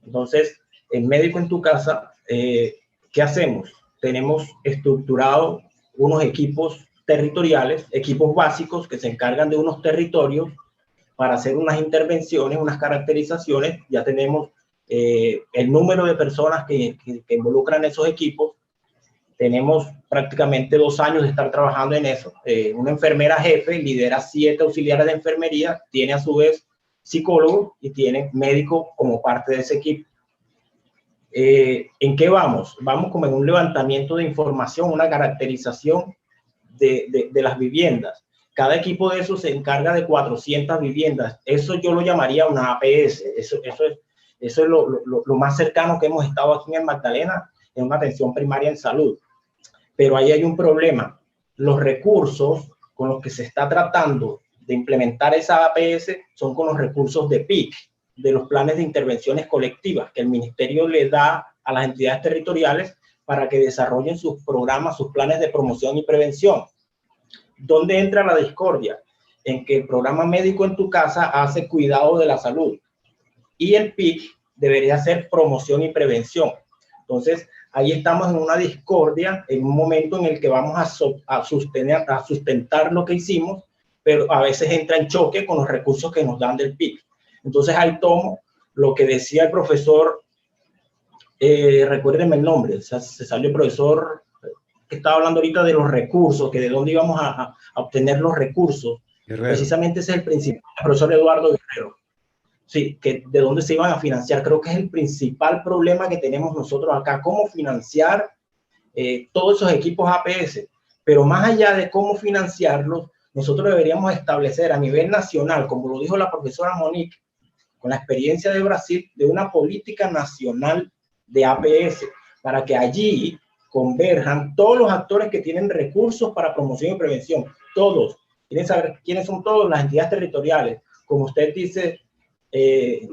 Entonces, en Médico en tu Casa, ¿qué hacemos? Tenemos estructurado unos equipos territoriales, equipos básicos que se encargan de unos territorios para hacer unas intervenciones, unas caracterizaciones. Ya tenemos el número de personas que involucran esos equipos. Tenemos prácticamente 2 años de estar trabajando en eso. Una enfermera jefe lidera 7 auxiliares de enfermería, tiene a su vez psicólogo y tiene médico como parte de ese equipo. ¿En qué vamos? Vamos como en un levantamiento de información, una caracterización de las viviendas. Cada equipo de esos se encarga de 400 viviendas. Eso yo lo llamaría una APS. Eso es lo más cercano que hemos estado aquí en Magdalena, en una atención primaria en salud. Pero ahí hay un problema. Los recursos con los que se está tratando de implementar esa APS son con los recursos de PIC, de los planes de intervenciones colectivas que el ministerio le da a las entidades territoriales para que desarrollen sus programas, sus planes de promoción y prevención. ¿Dónde entra la discordia? En que el programa Médico en tu Casa hace cuidado de la salud y el PIC debería hacer promoción y prevención. Entonces, ahí estamos en una discordia, en un momento en el que vamos a sustentar lo que hicimos, pero a veces entra en choque con los recursos que nos dan del PIC. Entonces, ahí tomo lo que decía el profesor, recuérdenme el nombre, se salió el profesor que estaba hablando ahorita de los recursos, que de dónde íbamos a obtener los recursos. Guerrero. Precisamente ese es el principal, el profesor Eduardo Guerrero. Sí, que de dónde se iban a financiar. Creo que es el principal problema que tenemos nosotros acá, cómo financiar todos esos equipos APS. Pero más allá de cómo financiarlos, nosotros deberíamos establecer a nivel nacional, como lo dijo la profesora Monique, con la experiencia de Brasil, de una política nacional de APS, para que allí converjan todos los actores que tienen recursos para promoción y prevención. Todos. ¿Quieren saber quiénes son todos? Las entidades territoriales. Como usted dice,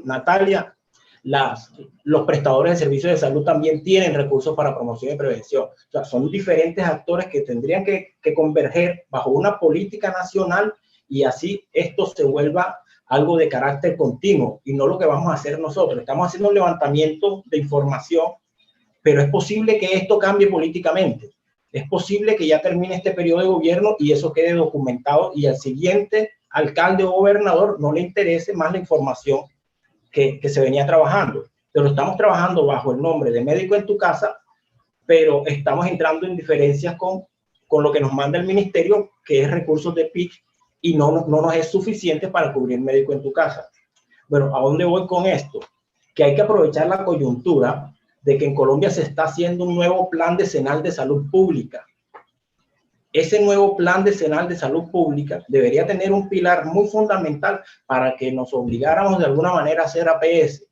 Natalia, los prestadores de servicios de salud también tienen recursos para promoción y prevención. O sea, son diferentes actores que tendrían que converger bajo una política nacional y así esto se vuelva algo de carácter continuo y no lo que vamos a hacer nosotros. Estamos haciendo un levantamiento de información, pero es posible que esto cambie políticamente. Es posible que ya termine este periodo de gobierno y eso quede documentado y al siguiente alcalde o gobernador no le interese más la información que se venía trabajando. Pero estamos trabajando bajo el nombre de Médico en tu Casa, pero estamos entrando en diferencias con lo que nos manda el ministerio, que es recursos de PIC, y no nos es suficiente para cubrir Médico en tu Casa. Bueno, ¿a dónde voy con esto? Que hay que aprovechar la coyuntura de que en Colombia se está haciendo un nuevo plan decenal de salud pública. Ese nuevo plan decenal de salud pública debería tener un pilar muy fundamental para que nos obligáramos de alguna manera a hacer APS,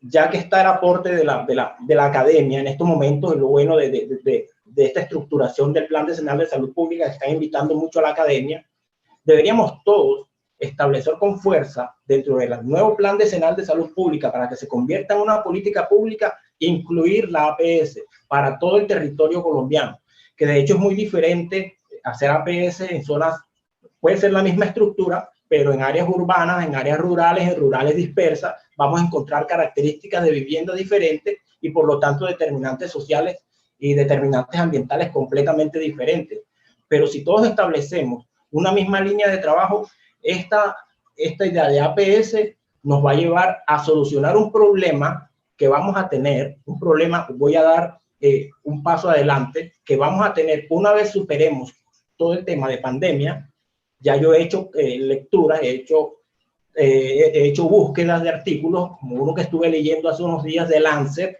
ya que está el aporte de la academia en estos momentos, y lo bueno de esta estructuración del plan decenal de salud pública, que está invitando mucho a la academia. Deberíamos todos establecer con fuerza dentro del nuevo plan decenal de salud pública para que se convierta en una política pública, incluir la APS para todo el territorio colombiano, que de hecho es muy diferente hacer APS en zonas, puede ser la misma estructura, pero en áreas urbanas, en áreas rurales, en rurales dispersas, vamos a encontrar características de vivienda diferentes y por lo tanto determinantes sociales y determinantes ambientales completamente diferentes. Pero si todos establecemos una misma línea de trabajo, esta idea de APS nos va a llevar a solucionar un problema que vamos a tener, un problema, voy a dar un paso adelante, que vamos a tener una vez superemos todo el tema de pandemia. Ya yo he hecho lecturas, he hecho búsquedas de artículos, como uno que estuve leyendo hace unos días de Lancet,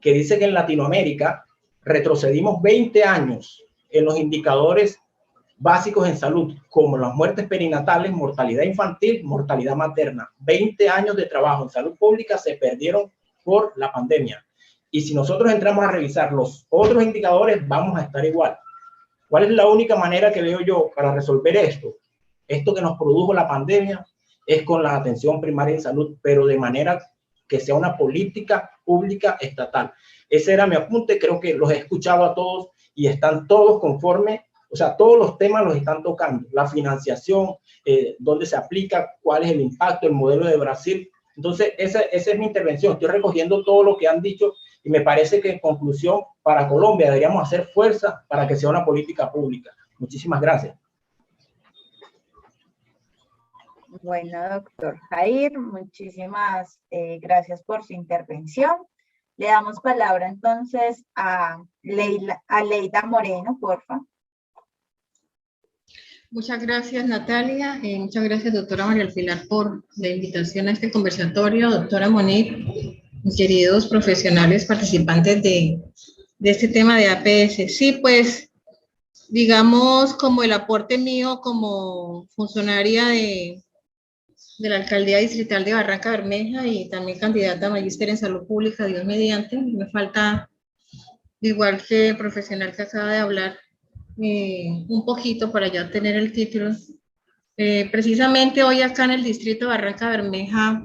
que dice que en Latinoamérica retrocedimos 20 años en los indicadores básicos en salud, como las muertes perinatales, mortalidad infantil, mortalidad materna. 20 años de trabajo en salud pública se perdieron por la pandemia. Y si nosotros entramos a revisar los otros indicadores, vamos a estar igual. ¿Cuál es la única manera que veo yo para resolver esto? Esto que nos produjo la pandemia es con la atención primaria en salud, pero de manera que sea una política pública estatal. Ese era mi apunte, creo que los he escuchado a todos y están todos conformes. O sea, todos los temas los están tocando. La financiación, dónde se aplica, cuál es el impacto, el modelo de Brasil. Entonces, esa es mi intervención. Estoy recogiendo todo lo que han dicho y me parece que en conclusión, para Colombia deberíamos hacer fuerza para que sea una política pública. Muchísimas gracias. Bueno, doctor Jair, muchísimas gracias por su intervención. Le damos palabra entonces a Leida Moreno, por favor. Muchas gracias, Natalia. Muchas gracias, doctora María del Pilar, por la invitación a este conversatorio. Doctora Monique, mis queridos profesionales participantes de este tema de APS. Sí, pues, digamos, como el aporte mío como funcionaria de la Alcaldía Distrital de Barranca Bermeja y también candidata a magíster en salud pública, Dios mediante, me falta, igual que el profesional que acaba de hablar, un poquito para ya tener el título. Precisamente hoy acá en el distrito de Barranca Bermeja,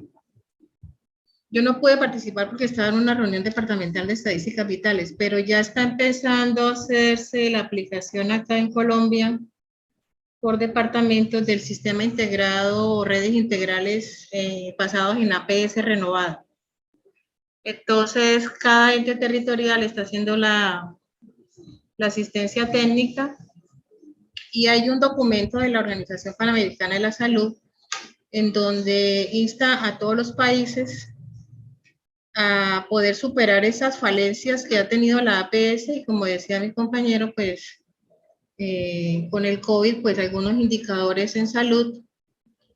yo no pude participar porque estaba en una reunión departamental de estadísticas vitales, pero ya está empezando a hacerse la aplicación acá en Colombia por departamentos del sistema integrado o redes integrales basados en APS renovado. Entonces, cada ente territorial está haciendo la asistencia técnica y hay un documento de la Organización Panamericana de la Salud en donde insta a todos los países a poder superar esas falencias que ha tenido la APS y como decía mi compañero, pues con el COVID, pues algunos indicadores en salud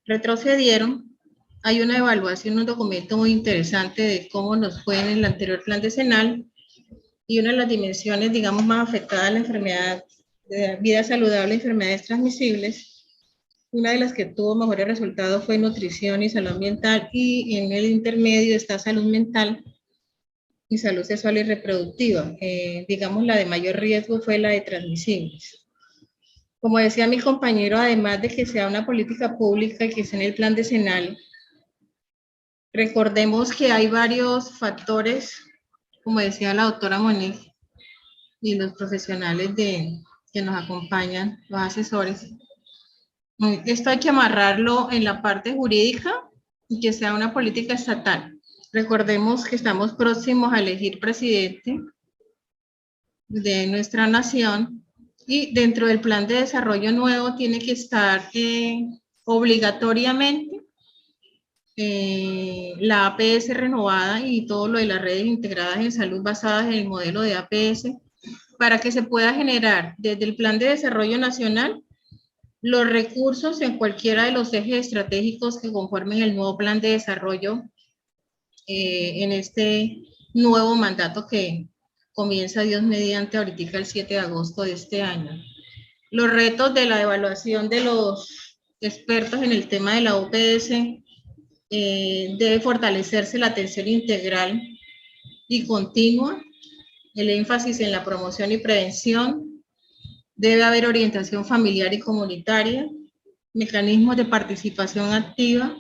retrocedieron. Hay una evaluación, un documento muy interesante de cómo nos fue en el anterior plan decenal y una de las dimensiones, digamos, más afectadas a la enfermedad de vida saludable, enfermedades transmisibles. Una de las que tuvo mejores resultados fue nutrición y salud ambiental, y en el intermedio está salud mental y salud sexual y reproductiva. Digamos, la de mayor riesgo fue la de transmisibles. Como decía mi compañero, además de que sea una política pública y que sea en el plan decenal, Recordemos que hay varios factores, como decía la doctora Monique, y los profesionales que nos acompañan, los asesores. Esto hay que amarrarlo en la parte jurídica y que sea una política estatal. Recordemos que estamos próximos a elegir presidente de nuestra nación y dentro del plan de desarrollo nuevo tiene que estar obligatoriamente la APS renovada y todo lo de las redes integradas en salud basadas en el modelo de APS para que se pueda generar desde el plan de desarrollo nacional los recursos en cualquiera de los ejes estratégicos que conformen el nuevo plan de desarrollo en este nuevo mandato que comienza Dios mediante ahorita el 7 de agosto de este año. Los retos de la evaluación de los expertos en el tema de la OPS debe fortalecerse la atención integral y continua, el énfasis en la promoción y prevención, debe haber orientación familiar y comunitaria, mecanismos de participación activa,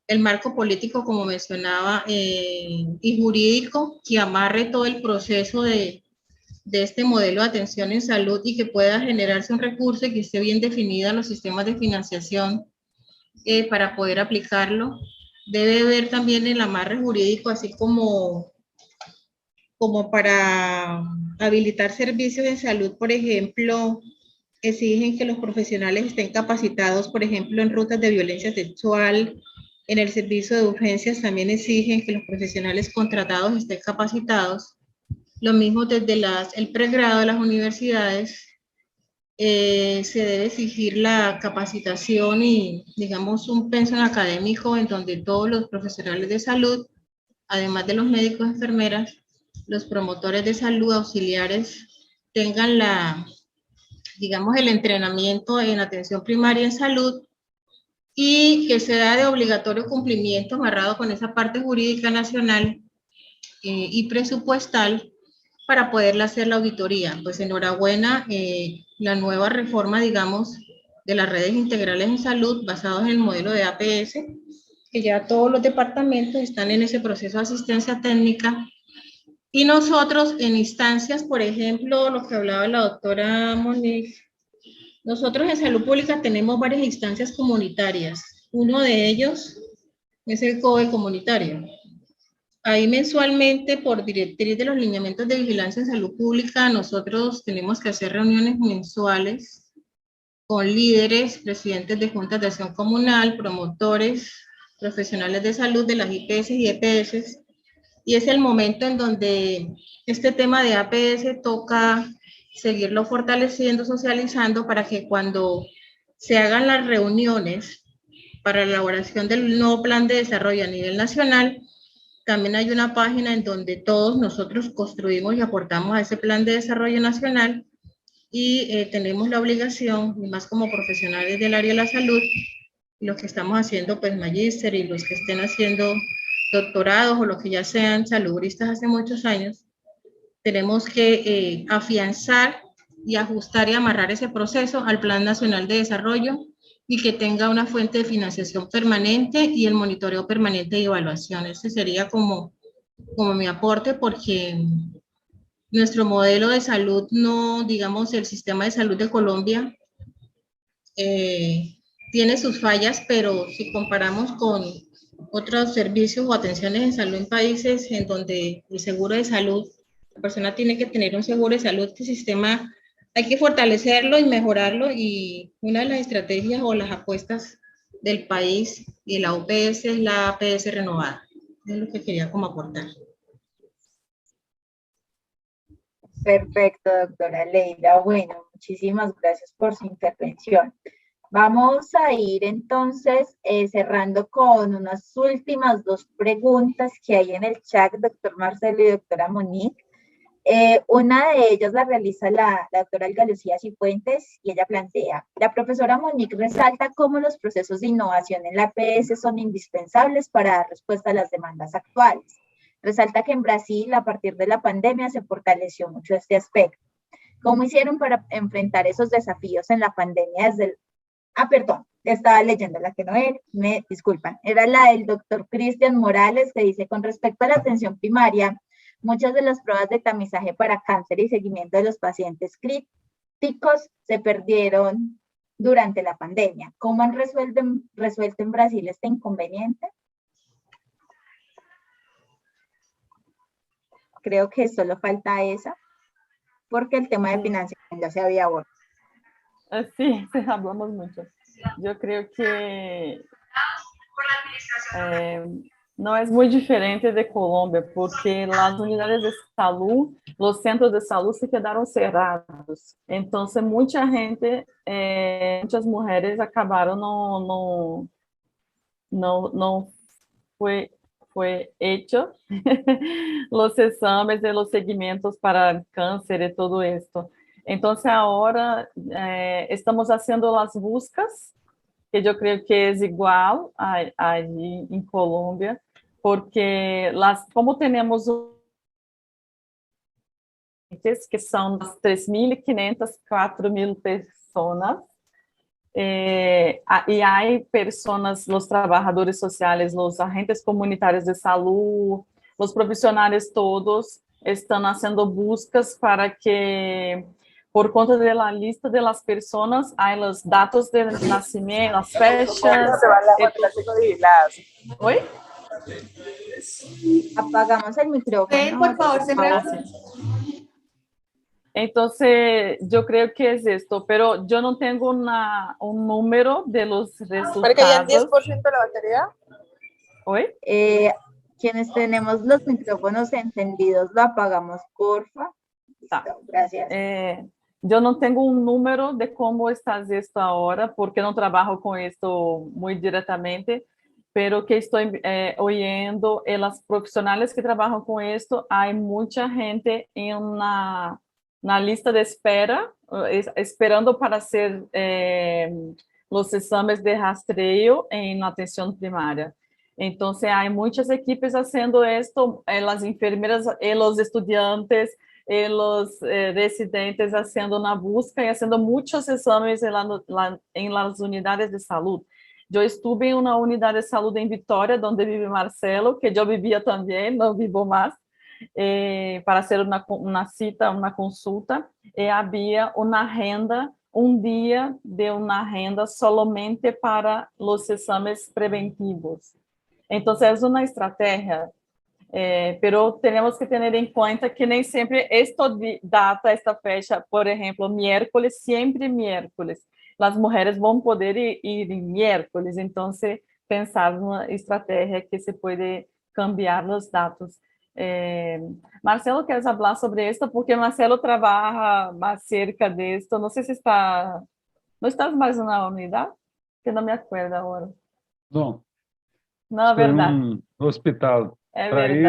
el marco político, como mencionaba, y jurídico, que amarre todo el proceso de este modelo de atención en salud y que pueda generarse un recurso y que esté bien definida los sistemas de financiación para poder aplicarlo. Debe haber también el amarre jurídico, así como para habilitar servicios de salud, por ejemplo, exigen que los profesionales estén capacitados, por ejemplo, en rutas de violencia sexual. En el servicio de urgencias también exigen que los profesionales contratados estén capacitados. Lo mismo desde el pregrado de las universidades, se debe exigir la capacitación y, digamos, un pensum académico en donde todos los profesionales de salud, además de los médicos, enfermeras, los promotores de salud, auxiliares, tengan digamos, el entrenamiento en atención primaria en salud y que sea de obligatorio cumplimiento amarrado con esa parte jurídica nacional y presupuestal para poderle hacer la auditoría. Pues enhorabuena, la nueva reforma, digamos, de las redes integrales en salud basados en el modelo de APS, que ya todos los departamentos están en ese proceso de asistencia técnica. Y nosotros en instancias, por ejemplo, lo que hablaba la doctora Monique, nosotros en salud pública tenemos varias instancias comunitarias. Uno de ellos es el COE comunitario. Ahí mensualmente, por directriz de los lineamientos de vigilancia en salud pública, nosotros tenemos que hacer reuniones mensuales con líderes, presidentes de juntas de acción comunal, promotores, profesionales de salud de las IPS y EPS, y es el momento en donde este tema de APS toca seguirlo fortaleciendo, socializando, para que cuando se hagan las reuniones para la elaboración del nuevo plan de desarrollo a nivel nacional, también hay una página en donde todos nosotros construimos y aportamos a ese plan de desarrollo nacional y tenemos la obligación, y más como profesionales del área de la salud, los que estamos haciendo pues magíster y los que estén haciendo doctorados o los que ya sean salubristas hace muchos años, tenemos que afianzar y ajustar y amarrar ese proceso al Plan Nacional de Desarrollo y que tenga una fuente de financiación permanente y el monitoreo permanente y evaluación. Ese sería como mi aporte, porque nuestro modelo de salud, no, digamos, el sistema de salud de Colombia tiene sus fallas, pero si comparamos con otros servicios o atenciones en salud en países en donde el seguro de salud, la persona tiene que tener un seguro de salud, este sistema hay que fortalecerlo y mejorarlo, y una de las estrategias o las apuestas del país y de la OPS es la APS renovada. Es lo que quería como aportar. Perfecto, doctora Leila. Bueno, muchísimas gracias por su intervención. Vamos a ir entonces cerrando con unas últimas dos preguntas que hay en el chat, doctor Marcelo y doctora Monique. Una de ellas la realiza la doctora Olga Lucía Cifuentes y ella plantea: la profesora Monique resalta cómo los procesos de innovación en la APS son indispensables para dar respuesta a las demandas actuales. Resalta que en Brasil, a partir de la pandemia, se fortaleció mucho este aspecto. ¿Cómo hicieron para enfrentar esos desafíos en la pandemia desde Perdón, estaba leyendo la que no era, me disculpan, era la del doctor Cristian Morales, que dice, con respecto a la atención primaria, muchas de las pruebas de tamizaje para cáncer y seguimiento de los pacientes críticos se perdieron durante la pandemia. ¿Cómo han resuelto en Brasil este inconveniente? Creo que solo falta esa, porque el tema de financiación ya se había abordado. Sí, hablamos mucho. Yo creo que no es muy diferente de Colombia, porque las unidades de salud, los centros de salud se quedaron cerrados. Entonces, mucha gente, muchas mujeres acabaron no fue hecho los exames de los seguimientos para cáncer y todo esto. Entonces, ahora estamos haciendo las buscas, que yo creo que es igual allí en Colombia, porque como tenemos que son 3.500, 4.000 personas, y hay personas, los trabajadores sociales, los agentes comunitarios de salud, los profesionales todos están haciendo buscas para que, por conta de la lista de las personas, hay los datos de nacimiento, las fechas. ¿Hoy? Apagamos el micrófono. Por favor, se me Entonces, yo creo que es esto, pero yo no tengo un número de los resultados. ¿Para que hayan 10% de la batería? ¿Hoy? Quienes tenemos los micrófonos encendidos, lo apagamos, porfa. Listo, gracias. Yo no tengo un número de cómo estás esto ahora, porque no trabajo con esto muy directamente, pero que estoy oyendo, en las profesionales que trabajan con esto, hay mucha gente en una lista de espera, esperando para hacer los exames de rastreio en atención primaria. Entonces, hay muchas equipes haciendo esto, las enfermeras, los estudiantes, los residentes haciendo una busca y haciendo muchos exámenes en las unidades de salud. Yo estuve en una unidad de salud en Vitória, donde vive Marcelo, que yo vivía también, no vivo más, para hacer una cita, una consulta, y había una agenda, un día de una agenda solamente para los exames preventivos. Entonces, es una estrategia, pero tenemos que tener en cuenta que nem sempre esta data, esta fecha, por ejemplo, miércoles, siempre miércoles, las mujeres van poder ir en miércoles, entonces pensar en una estrategia que se puede cambiar los datos. Marcelo, ¿quieres hablar sobre esto? Porque Marcelo trabaja más cerca de esto. No sé si ¿no estás más en la unidad? Que no me acuerdo ahora. No. No, Estou verdade. em um hospital para ir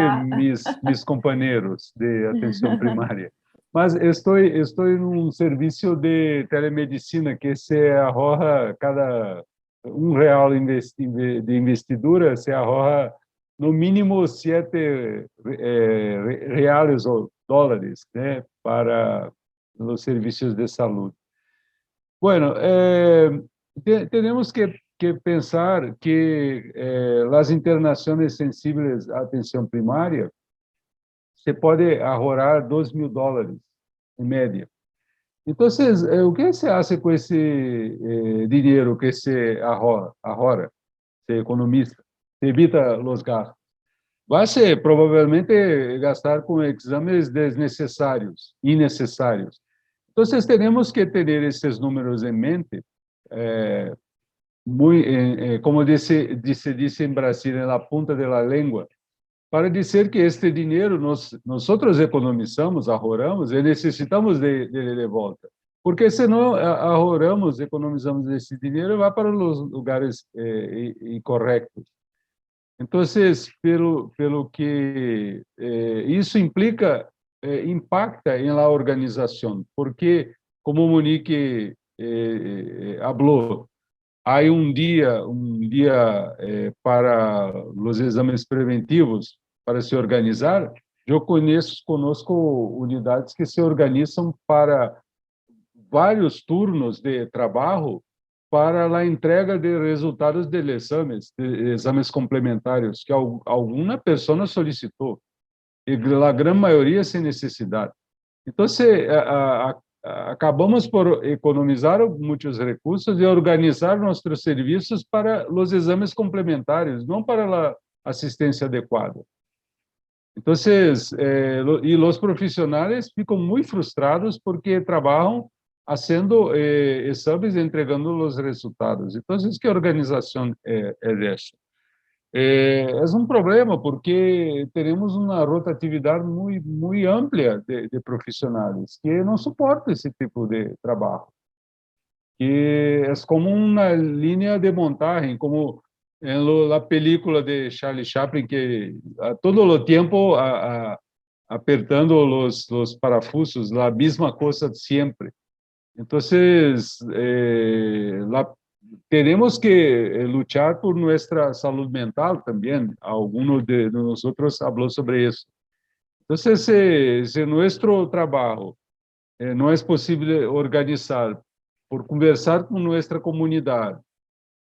mis companheiros de atenção primária. Mas estou em um serviço de telemedicina que se arroja cada R$1 de investidura, se arroja no mínimo 7 reais ou dólares, né, para os serviços de saúde. Bueno, temos que pensar que as internações sensíveis à atenção primária se pode ahorrar $2.000 em média. Então, o que se acha com esse dinheiro que se ahorra, se economiza, se evita os gastos? Vai ser provavelmente gastar com exames desnecessários, innecessários. Então, temos que ter esses números em mente, como disse em Brasília, na ponta da língua, para dizer que este dinheiro nós economizamos, ahorramos e necessitamos de volta. Porque se não ahorramos, economizamos esse dinheiro, vai para os lugares incorretos. Então, pelo que isso impacta em la organização, porque, como Monique falou, há um dia para os exames preventivos para se organizar. Eu conosco unidades que se organizam para vários turnos de trabalho para a entrega de resultados de exames complementares que alguma pessoa solicitou, e a grande maioria sem necessidade. Então, acabamos por economizar muitos recursos e organizar nossos serviços para os exames complementares, não para a assistência adequada. Então, e os profissionais ficam muito frustrados porque trabalham fazendo exames e entregando os resultados. Então, que organização é essa? É um problema porque temos uma rotatividade muito ampla de profissionais que não suportam esse tipo de trabalho. Que é como uma linha de montagem, como na película de Charlie Chaplin, que a todo o tempo apertando os parafusos, a mesma coisa sempre. Então, temos que lutar por nossa saúde mental também. Alguns de nós falou sobre isso. Então, se nosso trabalho não é possível organizar por conversar com nossa comunidade,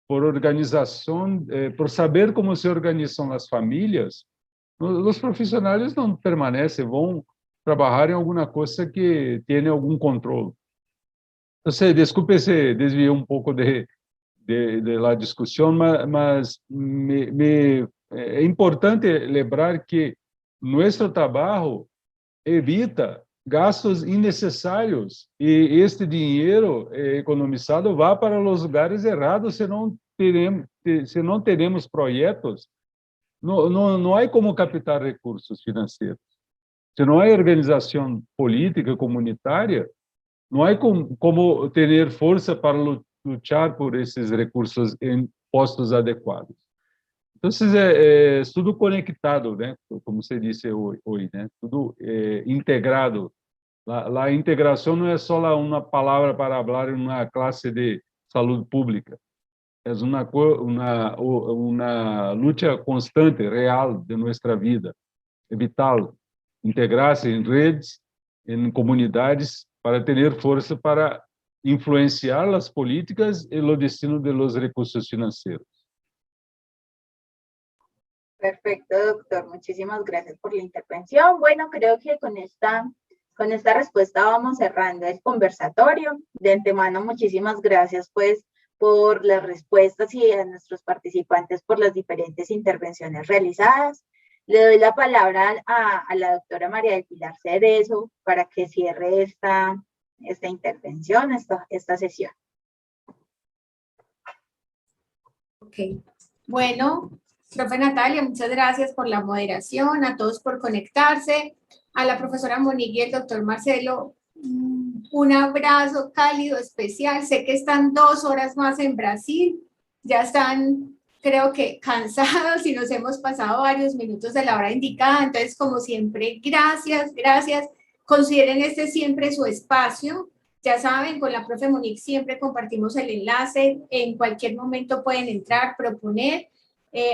por organização, por saber como se organizam as famílias, os profissionais não permanecem, vão trabalhar em alguma coisa que tenha algum controle. Então, desculpe se desviei um pouco de la discussão, mas é importante lembrar que nosso trabalho evita gastos innecessários e este dinheiro economizado vai para os lugares errados se não teremos projetos. Não há como captar recursos financeiros. Se não há organização política comunitária, não há como ter força para lutar por esses recursos em postos adequados. Então, é tudo conectado, né? Como você disse hoje, né? Tudo integrado. A integração não é só uma palavra para falar em uma classe de saúde pública. É uma luta constante, real de nossa vida. É vital integrar-se em redes, em comunidades, para ter força para influenciar as políticas e o destino dos recursos financeiros. Perfecto, doctor. Muchísimas gracias por la intervención. Bueno, creo que con esta respuesta vamos cerrando el conversatorio. De antemano, muchísimas gracias, pues, por las respuestas y a nuestros participantes por las diferentes intervenciones realizadas. Le doy la palabra a la doctora María del Pilar Cerezo para que cierre esta intervención, esta sesión. Ok. Bueno, profe Natalia, muchas gracias por la moderación, a todos por conectarse, a la profesora Monique y el doctor Marcelo, un abrazo cálido, especial. Sé que están 2 horas más en Brasil, ya están, creo que, cansados y nos hemos pasado varios minutos de la hora indicada. Entonces, como siempre, gracias, gracias. Consideren este siempre su espacio. Ya saben, con la profe Monique siempre compartimos el enlace. En cualquier momento pueden entrar, proponer.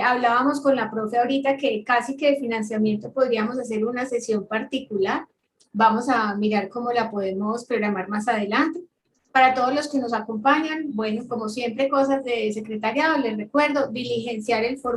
Hablábamos con la profe ahorita que casi que de financiamiento podríamos hacer una sesión particular. Vamos a mirar cómo la podemos programar más adelante. Para todos los que nos acompañan, bueno, como siempre, cosas de secretariado, les recuerdo, diligenciar el formulario.